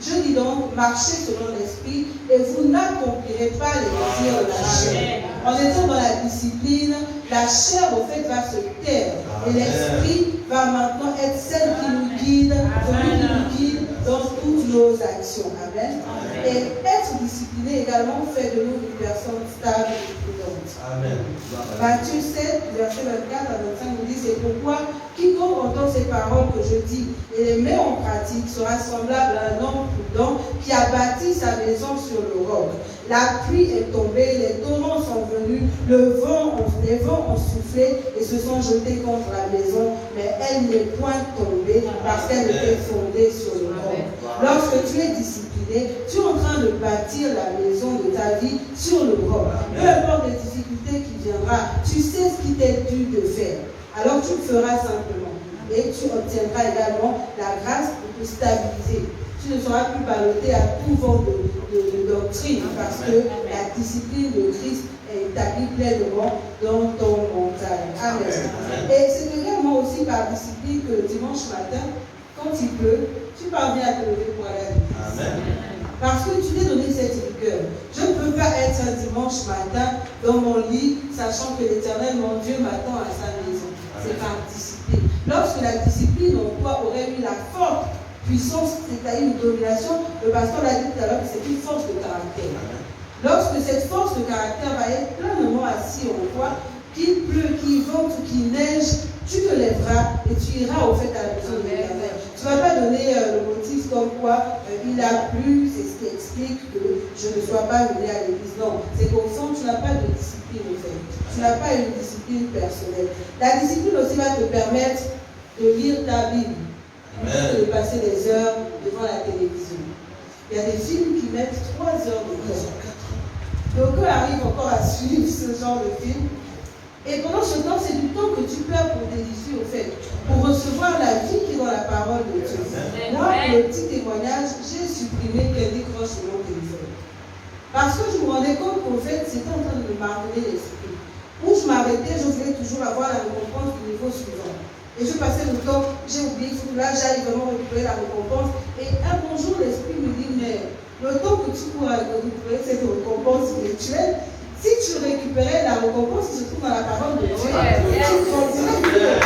je dis donc, marchez selon l'Esprit et vous n'accomplirez pas les désirs de la chair. En étant dans la discipline, la chair au fait va se taire et l'Esprit va maintenant être celle qui nous guide, celui qui nous guide dans toutes nos actions. Amen. Et être discipliné également fait de nous une personne stable et prudente. Amen. Matthieu 7, verset 24 à 25 nous dit, c'est pourquoi quiconque entend ces paroles que je dis et les met en pratique sera semblable à un homme prudent qui a bâti sa maison sur le roc. La pluie est tombée, les torrents sont venus, les vents ont soufflé et se sont jetés contre la maison, mais elle n'est point tombée parce qu'elle était fondée sur le roc. Lorsque tu es discipliné, tu es en train de bâtir la maison de ta vie sur le roc. Peu importe les difficultés qui viendront, tu sais ce qui t'est dû de faire. Alors tu le feras simplement et tu obtiendras également la grâce pour te stabiliser. Tu ne seras plus ballotté à tout vent de doctrine parce que la discipline de Christ est établie pleinement dans ton mental. Amen. Et c'est également aussi par discipline que le dimanche matin, quand il pleut, tu parviens à te lever pour aller à l'église. Parce que tu t'es donné cette rigueur. Je ne peux pas être un dimanche matin dans mon lit, sachant que l'Éternel, mon Dieu, m'attend à sa maison. C'est par discipline. Lorsque la discipline en toi aurait eu la forte puissance, c'est-à-dire une domination, le pasteur l'a dit tout à l'heure que c'est une force de caractère. Lorsque cette force de caractère va être pleinement assise en toi, qu'il pleut, qu'il vente ou qu'il neige, tu te lèveras et tu iras au fait à la maison de l'Éternel. Tu ne vas pas donner le motif comme quoi il a plu, c'est ce qui explique que je ne sois pas venu à l'église. Non, c'est qu'au fond, tu n'as pas de discipline au fait. Tu n'as pas une discipline personnelle. La discipline aussi va te permettre de lire ta Bible. De passer des heures devant la télévision. Il y a des films qui mettent 3 heures de temps. Donc on arrive encore à suivre ce genre de film. Et pendant ce temps, c'est du temps que tu perds pour t'édifier au fait, pour recevoir la vie qui est dans la parole de Dieu. Moi, pour le petit témoignage, j'ai supprimé Candy Crush sur mon téléphone. Parce que je me rendais compte qu'au fait, c'était en train de me marteler l'esprit. Où je m'arrêtais, je voulais toujours avoir la récompense du niveau suivant. Et je passais le temps, j'ai oublié, il faut que là j'aille vraiment récupérer la récompense. Et un bonjour, l'esprit me dit, mais le temps que tu pourras récupérer cette récompense spirituelle, si tu récupérais la récompense qui se trouve dans la parole de Dieu, tu grandirais mieux.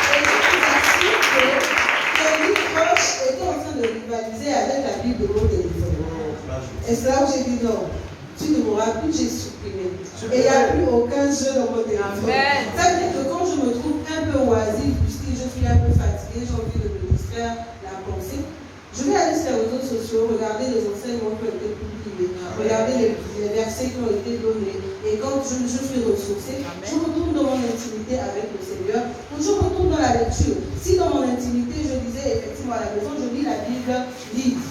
Et je vous assure que Candy Crush était en train de rivaliser avec la Bible de mon téléphone. Et c'est là où j'ai dit non, tu ne m'auras plus, j'ai supprimé. Et il n'y a plus aucun jeu dans mon téléphone. Ça veut dire que quand je me trouve un peu oisif, puisque je suis un peu fatiguée, j'ai envie de me distraire la pensée, je vais aller sur les réseaux sociaux, regarder les enseignements qui ont été publiés, regarder les versets qui ont été donnés. Et quand je suis ressourcée, je retourne dans mon intimité avec le Seigneur, ou je retourne dans la lecture. Si dans mon intimité, je disais effectivement à la maison, je lis la Bible livre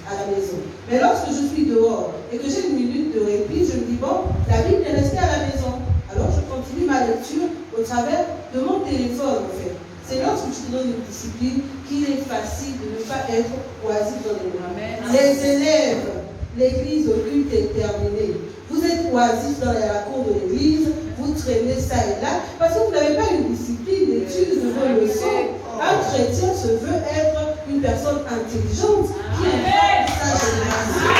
à la maison. Mais lorsque je suis dehors et que j'ai une minute de répit, je me dis, bon, la Bible est restée à la maison. Alors je continue ma lecture au travers de mon téléphone, en fait. C'est lorsque tu te donnes une discipline qu'il est facile de ne pas être oisif dans les mains. Les élèves, l'église au culte est terminée. Vous êtes oisif dans la cour de l'église, vous traînez ça et là, parce que vous n'avez pas une discipline d'étude de vos leçons. Un chrétien se veut être une personne intelligente qui informe sa génération.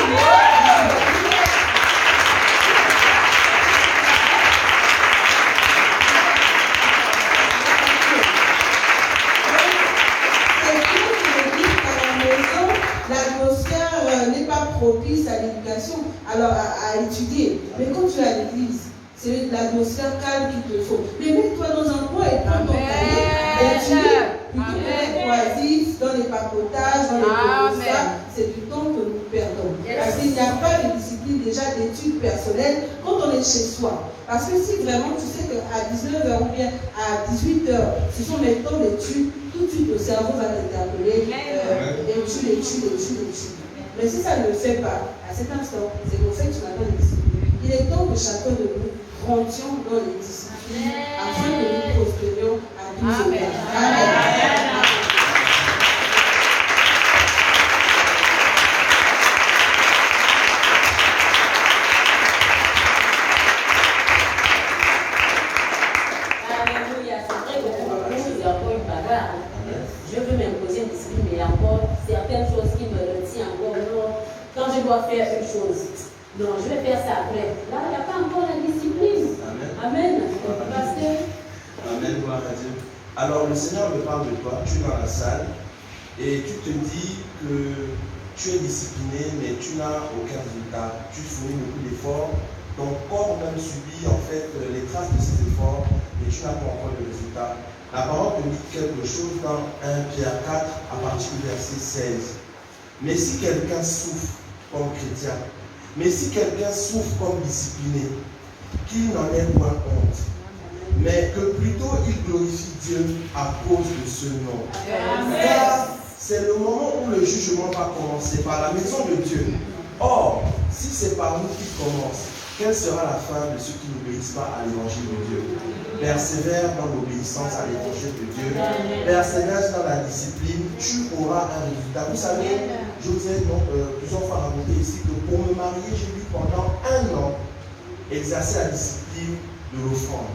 L'atmosphère n'est pas propice à l'éducation, alors à étudier. Mais quand tu es à l'église, c'est l'atmosphère calme qu'il te faut. Mais mets-toi dans un coin et prends ton cahier et étudie. Plutôt que d'être oisif dans les papotages, dans les ça, c'est du temps que nous perdons. Parce qu'il n'y a pas de discipline déjà d'études personnelles quand on est chez soi. Parce que si vraiment tu sais qu'à 19h ou bien à 18h, ce sont mes temps d'études, tout de suite le cerveau va t'interpeller, étude. Mais si ça ne le fait pas, à cet instant, c'est qu'au fait tu n'as pas de discipline. Il est temps que chacun de nous rentions dans les disciplines afin que nous prospérions à tous égards. Amen. Alléluia, c'est vrai que pour le coup, il y a encore une bagarre. Je veux m'imposer une discipline, mais il y a encore certaines choses qui me retiennent encore. Non, quand je dois faire une chose, non, je vais faire ça après. Là, il n'y a pas encore la discipline. Amen. Amen, gloire à Dieu. Alors le Seigneur me parle de toi, tu es dans la salle et tu te dis que tu es discipliné mais tu n'as aucun résultat. Tu fournis beaucoup d'efforts, ton corps même subit en fait les traces de ces efforts mais tu n'as pas encore de résultat. La parole te dit quelque chose dans 1 Pierre 4 à partir du verset 16. Mais si quelqu'un souffre comme chrétien, mais si quelqu'un souffre comme discipliné, qu'il n'en ait point honte, mais que plutôt il glorifie Dieu à cause de ce nom. Car c'est le moment où le jugement va commencer par la maison de Dieu. Or, si c'est par nous qu'il commence, quelle sera la fin de ceux qui n'obéissent pas à l'évangile de Dieu? Persévère dans l'obéissance à l'évangile de Dieu. Persévère dans la discipline. Tu auras un résultat. Vous savez, je vous ai plusieurs fois raconté ici que pour me marier, j'ai dû pendant 1 an exercer la discipline de l'offrande.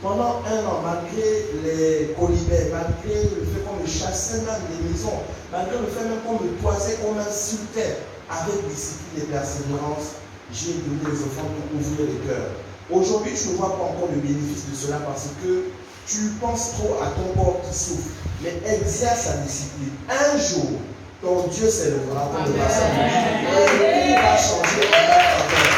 Pendant 1 an, malgré les colibets, malgré le fait qu'on me chassait même des maisons, malgré le fait même qu'on me toisait, qu'on m'insultait, avec discipline et persévérance, j'ai donné les offrandes pour ouvrir les cœurs. Aujourd'hui, tu ne vois pas encore le bénéfice de cela parce que tu penses trop à ton corps qui souffre. Mais exerce la discipline. Un jour, ton Dieu s'élèvera pour le bassin de vie et il va changer en ta faveur.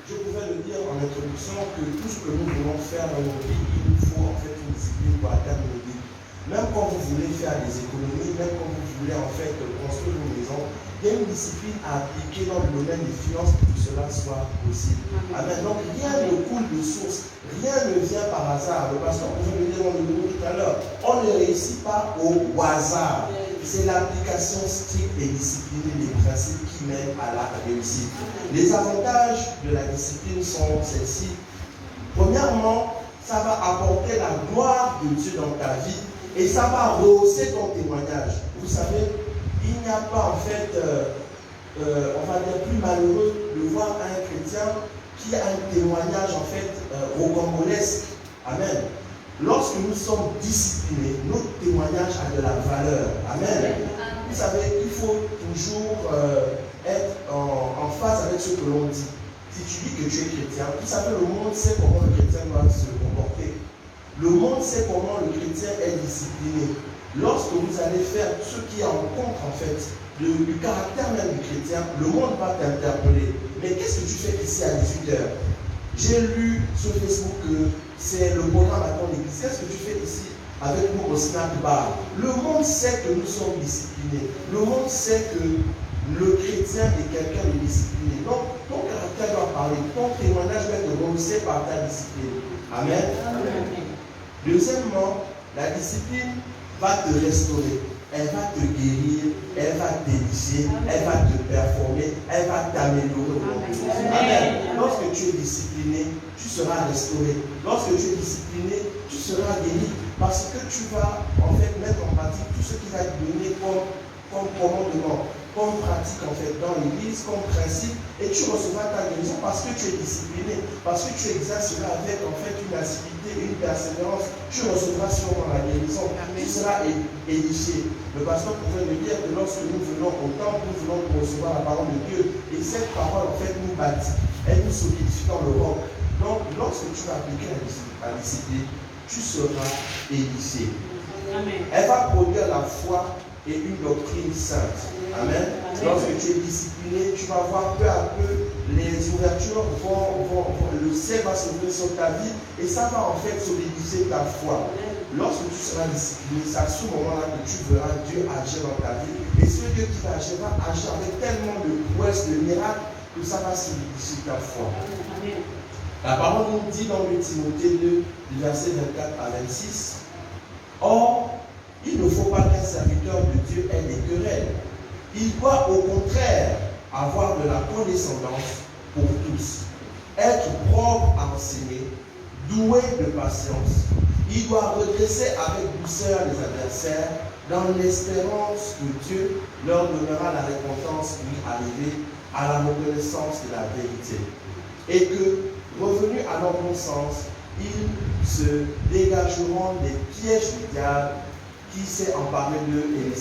Je pouvais le dire en introduction que tout ce que nous voulons faire dans nos vies, il nous faut en fait une discipline pour atteindre nos vies. Même quand vous voulez faire des économies, même quand vous voulez en fait construire une maison, il y a une discipline à appliquer dans le domaine des finances pour que cela soit possible. Amen. Donc rien ne coule de source, rien ne vient par hasard. Le pasteur pouvait le dire dans le domaine tout à l'heure. On ne réussit pas au hasard. C'est l'application stricte et disciplinée des principes qui mènent à la réussite. Les avantages de la discipline sont celles-ci. Premièrement, ça va apporter la gloire de Dieu dans ta vie et ça va rehausser ton témoignage. Vous savez, il n'y a pas en fait, on va dire plus malheureux de voir un chrétien qui a un témoignage en fait rocambolesque. Amen. Lorsque nous sommes disciplinés, notre témoignage a de la valeur. Amen. Vous savez, il faut toujours être en phase avec ce que l'on dit. Si tu dis que tu es chrétien, vous savez, le monde sait comment le chrétien doit se comporter. Le monde sait comment le chrétien est discipliné. Lorsque vous allez faire ce qui est en contre, en fait, du caractère même du chrétien, le monde va t'interpeller. Mais qu'est-ce que tu fais ici à 18h? J'ai lu sur Facebook que c'est le programme à ton église. Qu'est-ce que tu fais ici avec nous au snack bar? Le monde sait que nous sommes disciplinés. Le monde sait que le chrétien est quelqu'un de discipliné. Donc, ton caractère doit parler. Ton témoignage doit être rehaussé par ta discipline. Amen. Amen. Deuxièmement, la discipline va te restaurer. Elle va te guérir, elle va t'édifier, elle va te performer, elle va t'améliorer. Amen. Lorsque tu es discipliné, tu seras restauré. Lorsque tu es discipliné, tu seras guéri. Parce que tu vas en fait mettre en pratique tout ce qui va te donner comme commandement, comme pratique en fait dans l'église, comme principe, et tu recevras ta guérison parce que tu es discipliné, parce que tu exerces cela avec en fait une assiduité, une persévérance, tu recevras sûrement la guérison, tu seras édifié. Le pasteur pouvait me dire que lorsque nous venons au temple, nous venons pour recevoir la parole de Dieu, et cette parole en fait nous bâtit, elle nous solidifie dans le roc. Donc lorsque tu vas appliquer la discipline, tu seras édifié. Elle va produire la foi et une doctrine sainte. Amen. Lorsque tu es discipliné, tu vas voir peu à peu les ouvertures le ciel va s'ouvrir sur ta vie et ça va en fait solidifier ta foi. Lorsque tu seras discipliné, c'est à ce moment-là que tu verras Dieu agir dans ta vie. Et ce Dieu qui va agir avec tellement de prouesses, de miracles, que ça va solidifier ta foi. La parole nous dit dans le Timothée 2, du verset 24 à 26, or, il ne faut pas qu'un serviteur de Dieu ait des querelles. Il doit au contraire avoir de la condescendance pour tous, être propre à enseigner, doué de patience. Il doit redresser avec douceur les adversaires dans l'espérance que Dieu leur donnera la récompense lui arriver à la reconnaissance de la vérité. Et que, revenus à leur bon sens, ils se dégageront des pièges du diable qui s'est emparé d'eux et les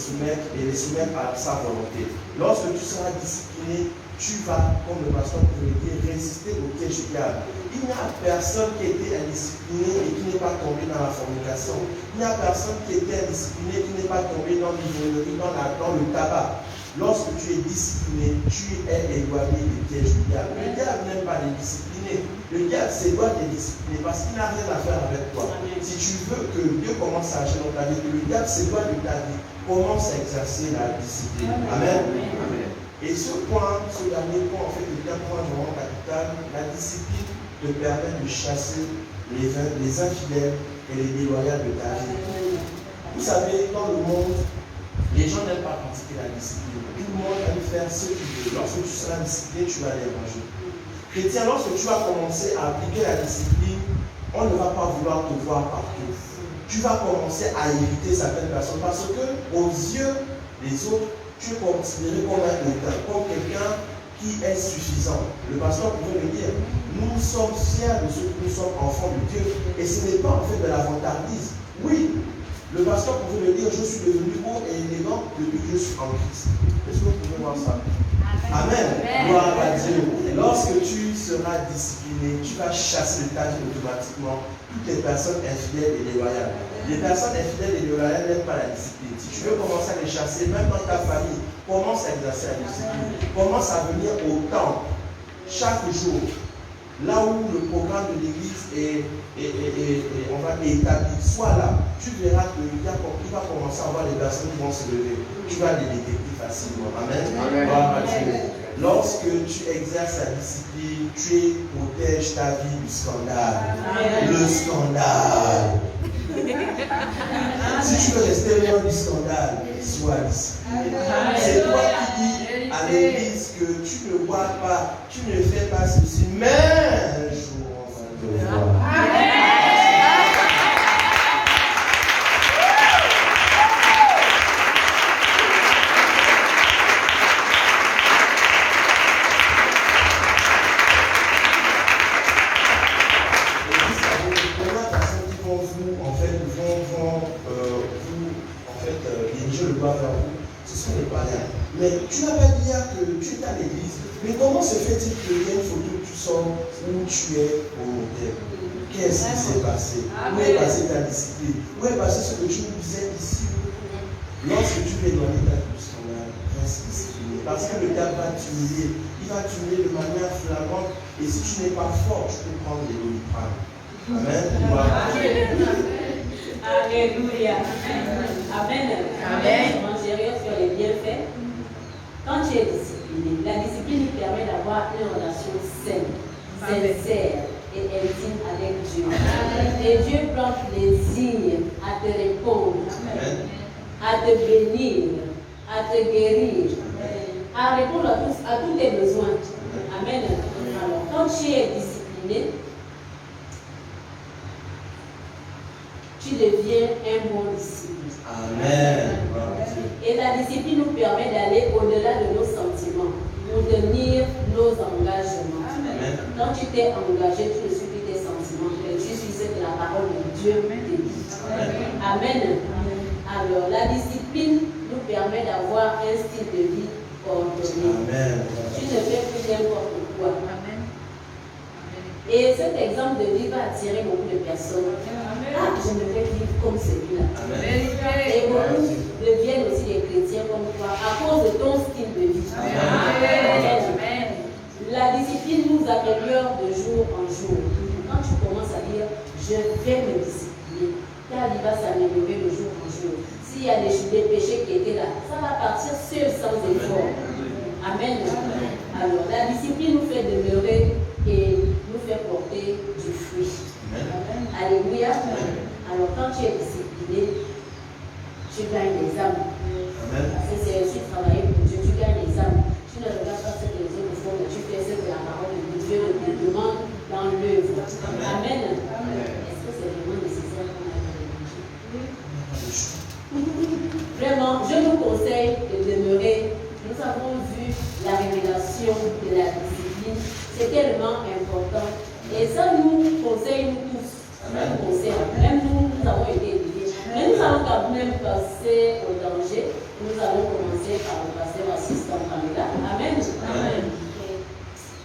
soumettre à sa volonté. Lorsque tu seras discipliné, tu vas, comme le pasteur pouvait dire, résister aux pièges du diable. Il n'y a personne qui a été indiscipliné et qui n'est pas tombé dans la fornication. Il n'y a personne qui a été indiscipliné et qui n'est pas tombé dans l'ivronerie, dans le tabac. Lorsque tu es discipliné, tu es éloigné des pièges du diable. Le diable n'aime pas les discipliner. Le diable, c'est toi qui es discipliné parce qu'il n'a rien à faire avec toi. Si tu veux que Dieu commence à agir dans ta vie, que le diable s'éloigne de ta vie, commence à exercer la discipline. Amen. Amen. Et ce dernier point, en fait, est un point vraiment capital. La discipline te permet de chasser les infidèles et les déloyaux de ta vie. Vous savez, dans le monde, les gens n'aiment pas pratiquer la discipline. Tout le monde aime faire ce qu'il veut. Lorsque tu seras discipliné, tu vas les ranger. Chrétien, lorsque tu vas commencer à appliquer la discipline, on ne va pas vouloir te voir partout. Tu vas commencer à éviter certaines personnes parce que, aux yeux des autres, tu es considéré comme un hautain, comme quelqu'un qui est suffisant. Le pasteur pouvait le dire, nous sommes fiers de ce que nous sommes enfants de Dieu. Et ce n'est pas en fait de la vantardise. Oui, le pasteur pouvait le dire, je suis devenu beau et élégant depuis que je suis en Christ. Est-ce que vous pouvez voir ça? Amen. Gloire à Dieu. Lorsque tu seras discipliné, tu vas chasser de ta vie automatiquement toutes les personnes infidèles et déloyales. Les personnes infidèles et déloyales n'aiment pas la discipline. Si tu veux commencer à les chasser, même dans ta famille, commence à exercer la discipline. Commence à venir au temple chaque jour. Là où le programme de l'église est établi, sois là. Tu verras qu'il va commencer à avoir des personnes qui vont se lever. Tu vas les détecter facilement. Amen. Amen. Lorsque tu exerces la discipline, tu protèges ta vie du scandale. Amen. Le scandale. Si tu veux rester loin du scandale, sois discipliné. C'est toi qui dis à l'église que tu ne bois pas, tu ne fais pas ceci, mais un jour on va te voir. Mais tu n'as pas dit que tu es à l'église. Mais comment se fait-il qu'il y ait une photo que tu sors où tu es au motel? Qu'est-ce qui s'est passé? Où est passée ta discipline? Où est passé ce que tu nous disais ici? Lorsque tu veux éloigner ta vie du scandale, reste discipliné. Parce que le diable va t'humilier. Il va t'humilier de manière flagrante. Et si tu n'es pas fort, tu peux prendre des doliprane. Amen. Alléluia. Amen. Amen. Manger sur les bienfaits. Quand tu es discipliné, la discipline permet d'avoir une relation saine, sincère et intime avec Dieu. Et Dieu prend plaisir à te répondre, à te bénir, à te guérir, à répondre à tous tes besoins. Amen. Alors, quand tu es discipliné, tu deviens un bon disciple. Amen. Et la discipline nous permet d'aller au-delà de nos sentiments, pour tenir nos engagements. Amen. Quand tu t'es engagé, tu ne suis plus tes sentiments, mais tu suis ce que la parole de Dieu te dit. Amen. Alors, la discipline nous permet d'avoir un style de vie ordonné. Amen. Tu ne fais plus n'importe quoi. Amen. Et cet exemple de vie va attirer beaucoup de personnes. Ah, je me vais vivre comme celui-là. Et beaucoup deviennent aussi des chrétiens comme toi à cause de ton style de vie. Amen. La discipline nous améliore de jour en jour. Quand tu commences à dire, je vais me discipliner, ta vie va s'améliorer de jour en jour. S'il y a des péchés qui étaient là, ça va partir seul sans effort. Amen. Alors, la discipline nous fait demeurer et nous fait porter du fruit. Amen. Alléluia. Alors, quand tu es discipliné, tu gagnes des âmes. Amen. Parce que c'est aussi travailler pour Dieu, tu gagnes des âmes. Tu ne regardes pas ce que les autres font, mais tu fais ce que la parole de Dieu te demande dans l'œuvre. Amen. Est-ce que c'est vraiment nécessaire qu'on aille dans l'évangile? Vraiment, je nous conseille de demeurer. Nous avons vu la révélation de la discipline. C'est tellement important. Et ça nous conseille, nous tous, cela nous concerne. Même nous avons été éduqués. Mais nous allons quand même passer au danger. Nous allons commencer par le pasteur assistant Camilla. Amen. Amen.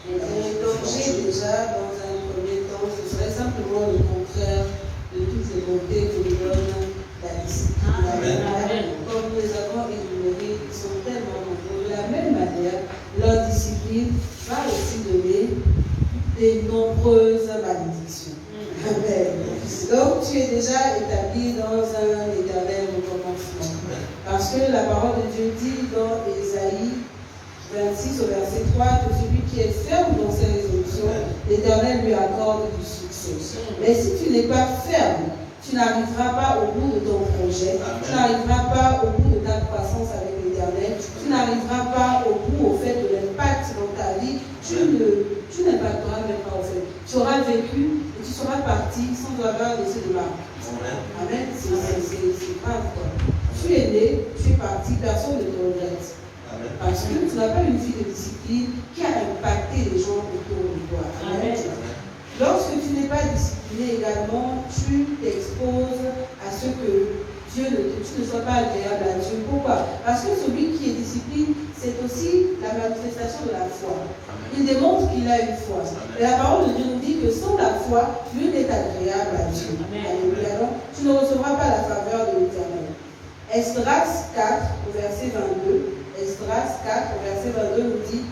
Le danger, déjà, dans un premier temps, ce serait simplement le contraire de toutes les bontés que nous donne la discipline. Amen. Comme nous les avons énumérés, ils sont tellement nombreux. De la même manière, leur discipline va aussi donner de nombreuses malédictions. Amen. Donc, tu es déjà établi dans un éternel recommencement. Parce que la parole de Dieu dit dans Ésaïe 26 au verset 3 que celui qui est ferme dans ses résolutions, l'Éternel lui accorde du succès. Mais si tu n'es pas ferme, tu n'arriveras pas au bout de ton projet, tu n'arriveras pas au bout de ta croissance avec l'Éternel, tu n'arriveras pas au bout au fait de l'impact dans ta vie, tu n'impacteras même pas au fait. Tu auras vécu et tu seras parti sans avoir laissé de marque. Amen. C'est grave quoi. Tu es né, tu es parti, personne ne te regrette. Parce que tu n'as pas une vie de discipline qui a impacté les gens autour de toi. Amen. Lorsque tu n'es pas discipliné également, tu t'exposes à ce que tu ne sois pas agréable à Dieu. Pourquoi? Parce que celui qui est discipliné, c'est aussi la manifestation de la foi. Il démontre qu'il a une foi. Et la parole de Dieu nous dit que sans la foi, nul n'est agréable à Dieu. Alléluia. Donc, tu ne recevras pas la faveur de l'Éternel. Esdras 4, au verset 22. Esdras 4, au verset 22 nous dit: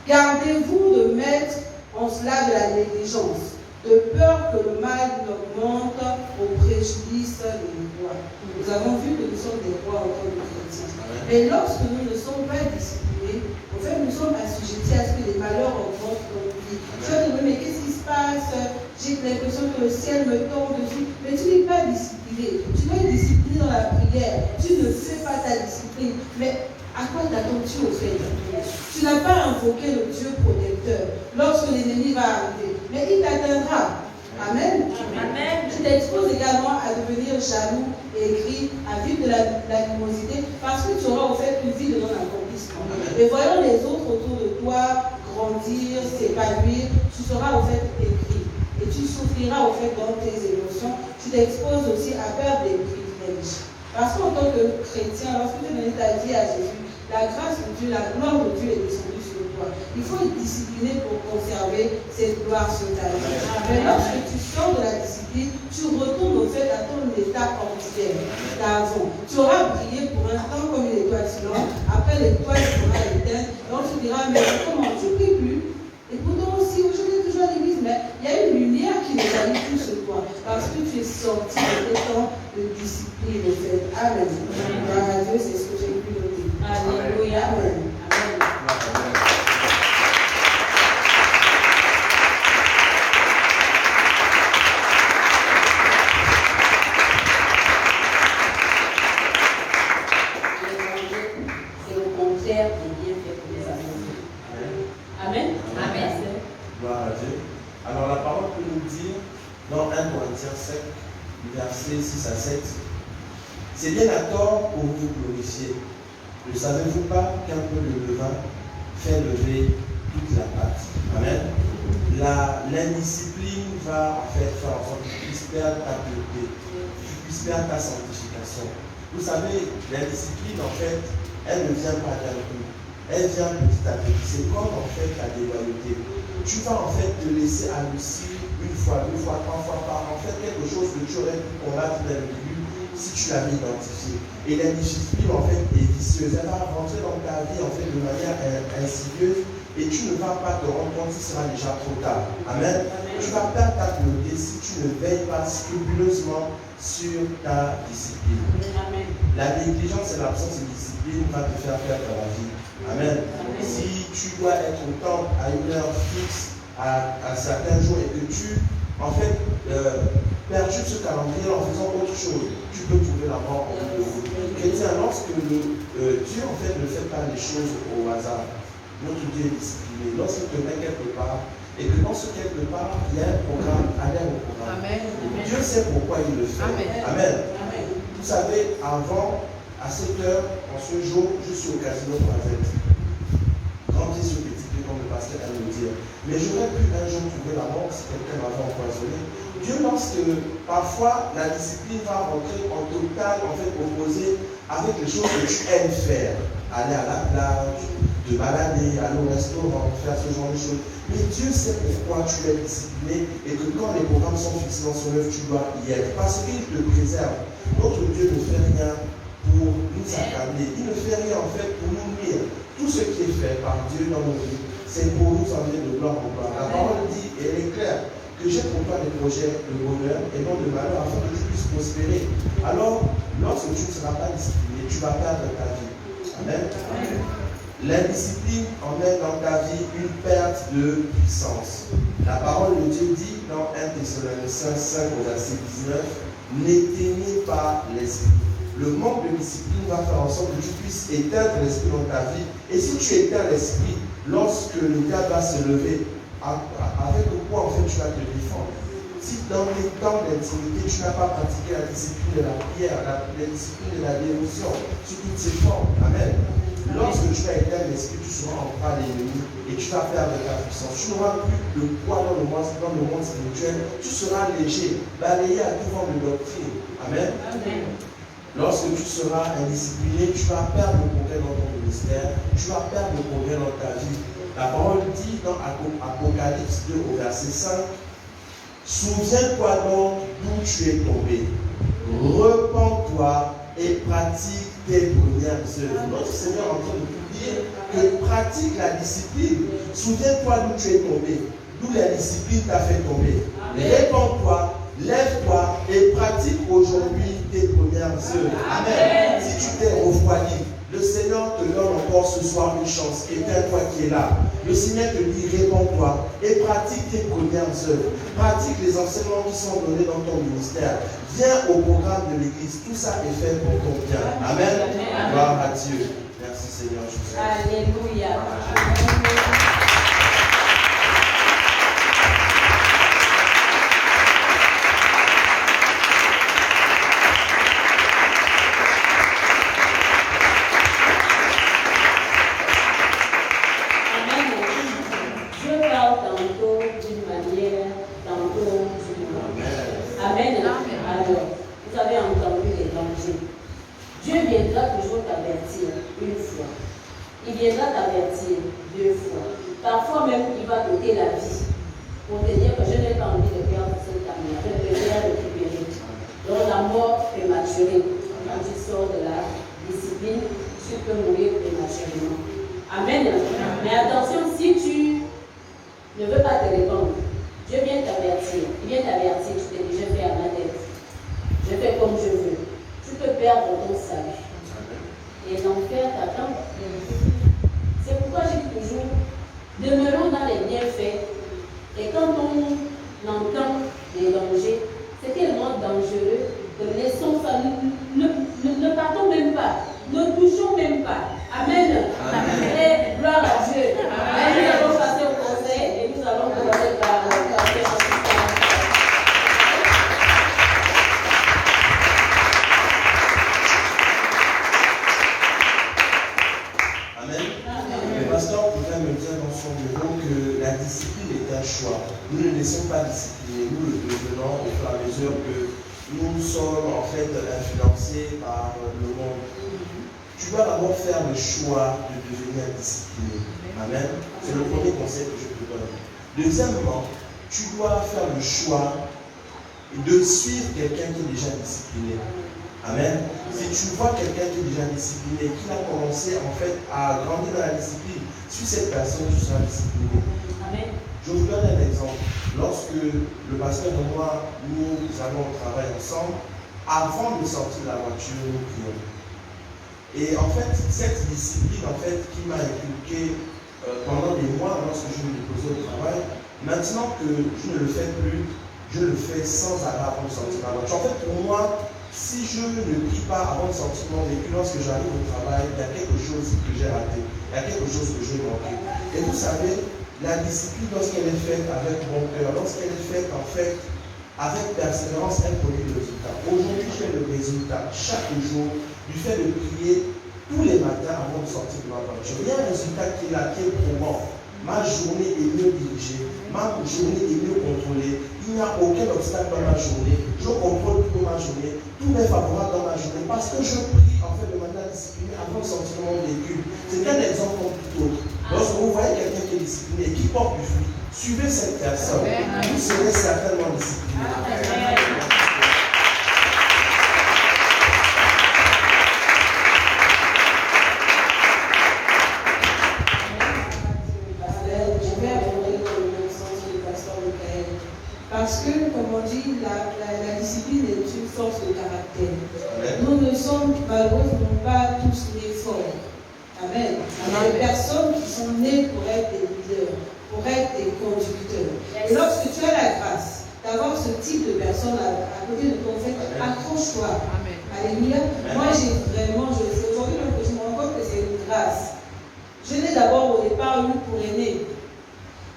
gardez-vous de mettre en cela de la négligence, de peur que le mal n'augmente au préjudice des rois. Nous avons vu que nous sommes des rois en tant que chrétiens. Mais lorsque nous ne sommes pas disciplinés, en fait, nous sommes assujettis à ce que les malheurs augmentent dans nos vies. Tu vas te dire, mais qu'est-ce qui se passe? J'ai l'impression que le ciel me tombe dessus. Mais tu n'es pas discipliné. Tu dois être discipliné dans la prière. Tu ne fais pas ta discipline. Mais à quoi t'attends-tu au fait? Tu n'as pas invoqué le Dieu protecteur lorsque l'ennemi va arriver. Mais il t'atteindra. Amen. Amen. Tu t'exposes également à devenir jaloux, aigri, à vivre de l'animosité, parce que tu auras au fait une vie de non-accomplissement. Et voyant les autres autour de toi grandir, s'épanouir, tu seras au fait aigri. Et tu souffriras au fait dans tes émotions. Tu t'exposes aussi à perdre des privilèges. Parce qu'en tant que chrétien, lorsque tu donnes ta vie à Jésus, la grâce de Dieu, la gloire de Dieu est descendue sur toi. Il faut être discipliné pour conserver cette gloire sur ta vie. Mais lorsque tu sors de la discipline, tu retournes au fait à ton état ordinaire d'avant. Tu auras brillé pour un temps comme une étoile filante. Après l'étoile sera éteinte. Donc tu diras, mais comment tu ne pries plus? Et pourtant aussi, aujourd'hui toujours à l'église, mais il y a une lumière qui nous allume tout sur toi. Parce que tu es sorti de tes temps de discipline, au fait. Amen. Gloire à Dieu, c'est ce que j'ai pu noter. Alléluia. Amen. C'est au contraire des bienfaits pour les amoureux. Amen. Amen. Gloire à Dieu. Alors la parole peut nous dire dans 1 Corinthiens 5, versets 6 à 7, c'est bien à tort pour vous glorifier. Ne savez-vous pas qu'un peu de levain fait lever toute la pâte? Amen. L'indiscipline va en fait faire en sorte que tu puisses perdre ta pureté, que tu puisses perdre ta sanctification. Vous savez, l'indiscipline en fait, elle ne vient pas d'un coup. Elle vient petit à petit. C'est comme en fait la déloyauté. Tu vas en fait te laisser halluciner une fois, deux fois, trois fois par en fait quelque chose que tu aurais pu combattre dès le début si tu l'avais identifié. Et l'indiscipline en fait est vicieuse. Elle va rentrer dans ta vie en fait de manière insidieuse et tu ne vas pas te rendre compte si ce sera déjà trop tard. Amen. Tu vas perdre ta pureté si tu ne veilles pas scrupuleusement sur ta discipline. Amen. La négligence et l'absence de discipline va te faire perdre la vie. Amen. Si tu dois être au temple à une heure fixe, à certains jours, et que tu, en fait, perturbes ce calendrier en faisant autre chose, tu peux trouver la mort en vous. Chrétien, lorsque Dieu, en fait, ne fait pas les choses au hasard, notre Dieu est discipliné. Lorsqu'il te met quelque part, et que dans ce quelque part, il y a un programme, adhère au programme. Amen. Dieu sait pourquoi il le fait. Amen. Amen. Amen. Vous savez, avant, à 7 heures, en ce jour, je suis au casino Croisette. grand pied sur petit pied, comme le pasteur aime le dire. Mais j'aurais pu un jour trouver la mort si quelqu'un m'avait empoisonné. Dieu, lorsque parfois la discipline va rentrer en total, en fait, opposé avec les choses que tu aimes faire. Aller à la plage, te balader, aller au restaurant, faire ce genre de choses. Mais Dieu sait pourquoi tu es discipliné et que quand les programmes sont fixés dans son œuvre, tu dois y être. Parce qu'il te préserve. Notre Dieu ne fait rien pour nous accabler. Il ne fait rien en fait pour nous nuire. Tout ce qui est fait par Dieu dans nos vies, c'est pour nous emmener de gloire en gloire. La parole dit, et elle est claire, que j'ai pour toi des projets de bonheur et non de malheur afin que tu puisses prospérer. Alors, lorsque tu ne seras pas discipliné, tu vas perdre ta vie. Amen. L'indiscipline emmène dans ta vie une perte de puissance. La parole de Dieu dit dans 1 Thessaloniciens 5 au verset 19, n'éteignez pas l'esprit. Le manque de discipline va faire en sorte que tu puisses éteindre l'esprit dans ta vie. Et si tu éteins l'esprit, lorsque le diable va se lever, avec quoi en fait tu vas te défendre? Si dans tes temps d'intimité, tu n'as pas pratiqué la discipline de la prière, la discipline de la dévotion, sous toutes ses formes, amen. Lorsque tu vas éteindre l'esprit, tu seras en bras l'ennemi et tu vas perdre ta puissance. Tu n'auras plus de poids dans le monde spirituel, tu seras léger, balayé à tout vent de doctrine, amen. Lorsque tu seras indiscipliné, tu vas perdre le progrès dans ton ministère, tu vas perdre le progrès dans ta vie. La parole dit dans Apocalypse 2 au verset 5, souviens-toi donc d'où tu es tombé, repens-toi et pratique tes premières œuvres. Notre Seigneur est en train de nous dire que pratique la discipline. Souviens-toi d'où tu es tombé, d'où la discipline t'a fait tomber. Répands-toi, lève-toi et pratique aujourd'hui tes premières œuvres. Amen. Si tu t'es refroidi, le Seigneur te donne encore ce soir une chance. Éteins-toi qui est là. Le Seigneur te dit, répands-toi et pratique tes premières œuvres. Pratique les enseignements qui sont donnés dans ton ministère. Viens au programme de l'Église. Tout ça est fait pour ton bien. Amen. Gloire à Dieu. Merci Seigneur Jésus. Alléluia. Il viendra t'avertir 2 fois. Parfois même, il va t'ôter la vie pour te dire que je n'ai pas envie de perdre cette année. Je préfère récupérer. Donc la mort prématurée. Quand tu sors de la discipline, tu peux mourir prématurément. Amen. Mais attention, si tu ne veux pas te répandre, Dieu vient t'avertir. Il vient t'avertir. Tu t'es déjà fait à ma tête. Je fais comme je veux. Tu peux perdre ton salut. Et l'enfer t'attend. C'est pourquoi je dis toujours, demeurons dans les bienfaits. Et quand on entend des dangers, c'est tellement dangereux que laissons ça, ne partons même pas, ne touchons même pas. Amen. Et gloire à Dieu. Amen. Nous allons passer au conseil et nous allons commencer par la discipline est un choix. Nous ne laissons pas discipliner, nous le devenons au fur et à mesure que nous sommes en fait influencés par le monde. Tu dois d'abord faire le choix de devenir discipliné. Amen. C'est le premier conseil que je te donne. Deuxièmement, tu dois faire le choix de suivre quelqu'un qui est déjà discipliné. Amen. Si tu vois quelqu'un qui est déjà discipliné, qui a commencé en fait à grandir dans la discipline, suis cette personne, tu seras discipliné. Amen. Je vous donne un exemple. Lorsque le pasteur et moi, nous allons au travail ensemble, avant de sortir de la voiture, nous prions. Et en fait, cette discipline en fait, qui m'a inculqué pendant des mois lorsque je me déposais au travail, maintenant que je ne le fais plus, je le fais sans arrêt avant de sortir de la voiture. En fait, pour moi, si je ne prie pas avant de sortir de mon véhicule, lorsque j'arrive au travail, il y a quelque chose que j'ai raté, il y a quelque chose que j'ai manqué. Et vous savez, la discipline, lorsqu'elle est faite avec bon cœur, lorsqu'elle est faite en fait avec persévérance, elle produit le résultat. Aujourd'hui, j'ai le résultat chaque jour du fait de prier tous les matins avant de sortir de ma voiture. Il y a un résultat qui est là, qui est probant. Ma journée est mieux dirigée, ma journée est mieux contrôlée. Il n'y a aucun obstacle dans ma journée. Je contrôle plutôt ma journée. Tout est favorable dans ma journée parce que je prie en fait de manière disciplinée avant de sortir de mon véhicule. C'est un exemple comme tout autre. Lorsque vous voyez quelqu'un qui est discipliné et qui porte du fruit, suivez cette personne. Vous serez certainement discipliné. Parce que, comme on dit, la discipline est une force de caractère. Nous ne sommes malheureusement pas tous nés forts. Amen. Il y a des personnes qui sont nées pour être des leaders, pour être des conducteurs. Et lorsque tu as la grâce d'avoir ce type de personne à côté de ton fait, accroche-toi. Alléluia. Moi, j'ai vraiment, aujourd'hui, je me rends compte que c'est une grâce. Je l'ai d'abord au départ eu pour aîné.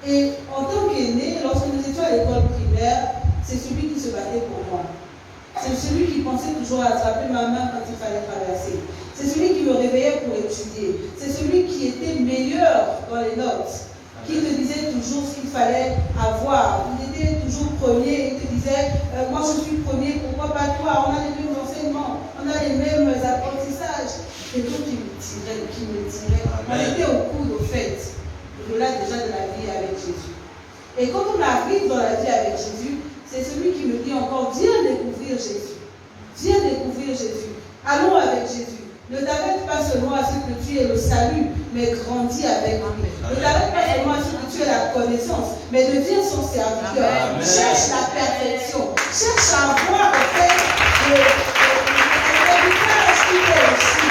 Et en tant qu'aîné, lorsque nous étions à l'école primaire, c'est celui qui se battait pour moi. C'est celui qui pensait toujours à attraper ma main quand il fallait traverser. C'est celui qui me réveillait pour étudier. C'est celui qui était meilleur dans les notes, qui te disait toujours ce qu'il fallait avoir. Il était toujours premier, il te disait, moi je suis premier, pourquoi pas toi? On a les mêmes enseignements, on a les mêmes apprentissages. C'est tout qui me tirait. On était au coude, au fait. Au-delà déjà de la vie avec Jésus. Et quand on arrive dans la vie avec Jésus, c'est celui qui me dit encore, viens découvrir Jésus. Viens découvrir Jésus. Allons avec Jésus. Ne t'arrête pas seulement à ce que tu aies le salut, mais grandis avec lui. Ne t'arrête pas seulement à ce que tu aies la connaissance, mais deviens son serviteur. Amen. Cherche la perfection. Cherche à voir en fait l'héritage qui est ici.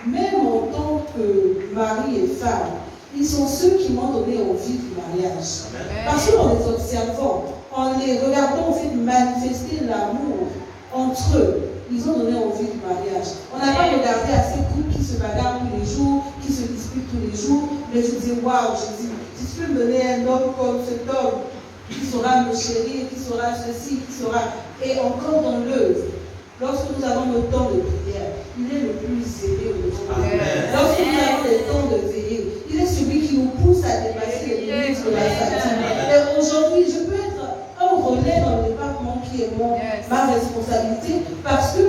Même en tant que mari et femme, ils sont ceux qui m'ont donné envie du mariage. Parce qu'en les observant, en les regardant, on fait manifester l'amour entre eux. Ils ont donné envie du mariage. On n'a pas regardé à ces couples qui se bagarrent tous les jours, qui se disputent tous les jours, mais je dis, waouh, Jésus, si tu peux me donner un homme comme cet homme, qui saura me chérir, qui saura ceci, qui saura... Et encore dans l'œuvre. Lorsque nous avons le temps de prière, il est le plus zélé au devant de nous. Lorsque nous avons le temps de veiller, il est celui qui nous pousse à dépasser les limites de la fatigue. Et aujourd'hui, je peux être un relais dans le département qui est ma responsabilité parce que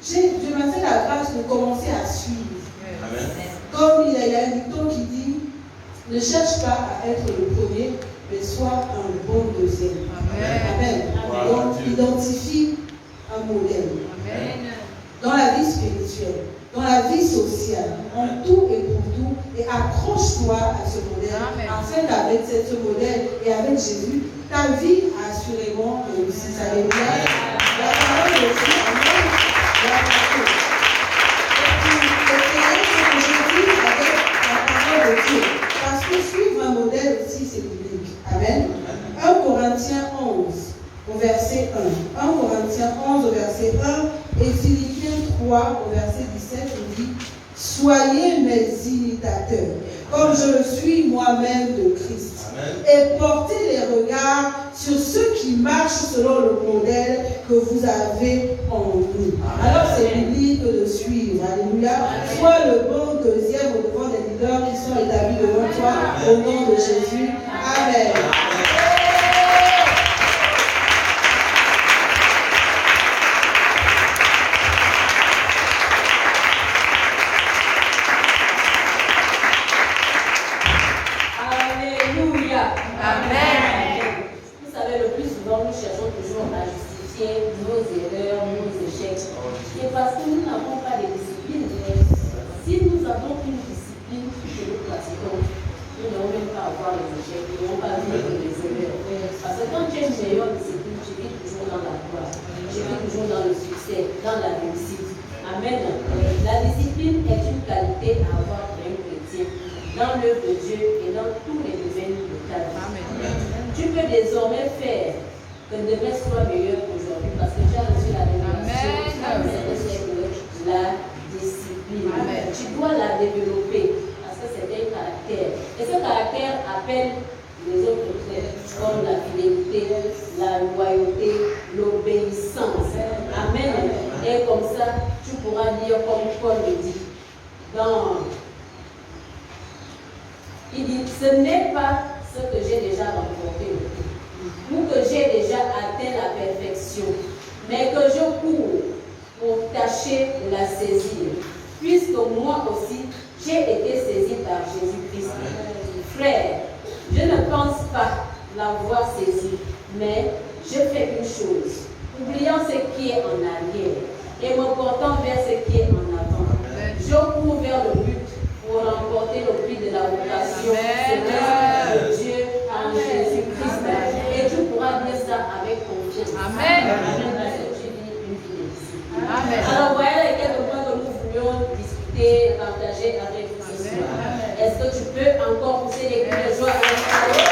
Dieu m'a fait la grâce de commencer à suivre. Amen. Comme il y a un dicton qui dit, ne cherche pas à être le premier, mais sois un bon deuxième. Amen. Amen. Donc, identifie un modèle. Amen. Dans la vie spirituelle, dans la vie sociale, en tout et pour tout, et accroche-toi à ce modèle, afin qu'avec ce modèle et avec Jésus, ta vie a assurément réussi. Alléluia. La parole de Dieu, amen. Et puis, je dis avec la parole de Dieu, parce que suivre un modèle aussi, c'est biblique. Amen. 1 Corinthiens 11. Au verset 1. 1 Corinthiens 11 au verset 1 et Philippiens 3 au verset 17, on dit « Soyez mes imitateurs, comme je le suis moi-même de Christ. Amen. Et portez les regards sur ceux qui marchent selon le modèle que vous avez en nous. » Alors c'est biblique de suivre. Alléluia. Sois le bon deuxième au devant des leaders qui sont établis devant toi au nom de Jésus. Amen. Nos erreurs, nos échecs. Et parce que nous n'avons pas de discipline, si nous avons une discipline que nous pratiquons, nous n'allons même pas avoir les échecs, nous n'allons pas vivre les erreurs. Parce que quand tu as une meilleure discipline, tu vis toujours dans la gloire, tu vis toujours dans le succès, dans la réussite. Amen. La discipline est une qualité à avoir pour un chrétien dans l'œuvre de Dieu et dans tous les domaines de ta vie. Tu peux désormais faire que demain soit meilleur qu'aujourd'hui parce que tu as reçu la révélation de la discipline. Amen. Tu dois la développer parce que c'est un caractère. Et ce caractère appelle les autres frères. comme la fidélité, la loyauté, l'obéissance. Amen. Et comme ça, tu pourras dire comme Paul le dit. Il dit, ce n'est pas ce que j'ai déjà remporté ou que j'ai déjà atteint la perfection, mais que je cours pour tâcher de la saisir, puisque moi aussi, j'ai été saisi par Jésus-Christ. Frère, je ne pense pas l'avoir saisi, mais je fais une chose, oubliant ce qui est en arrière et me portant vers ce qui est en avant. Je cours vers le but pour remporter le prix de la vocation céleste de Dieu en Jésus-Christ. Et tu pourras dire ça avec confiance. Amen. Parce que tu vis une vie ici. Amen. Alors voilà les quelques points que nous voulions discuter, partager avec vous ce soir. Est-ce que tu peux encore pousser les cris de joie avec toi?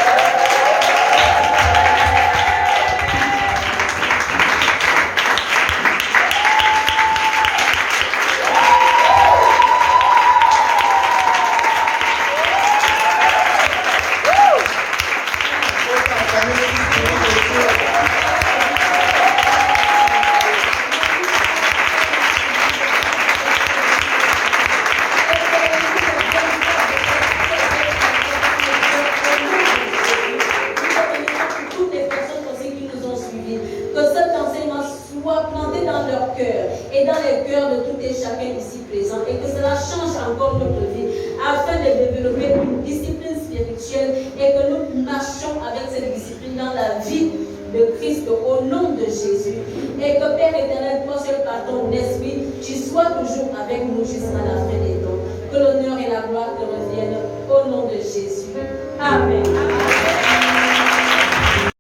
Avec nous jusqu'à la fin des temps. Que l'honneur et la gloire te reviennent au nom de Jésus. Amen.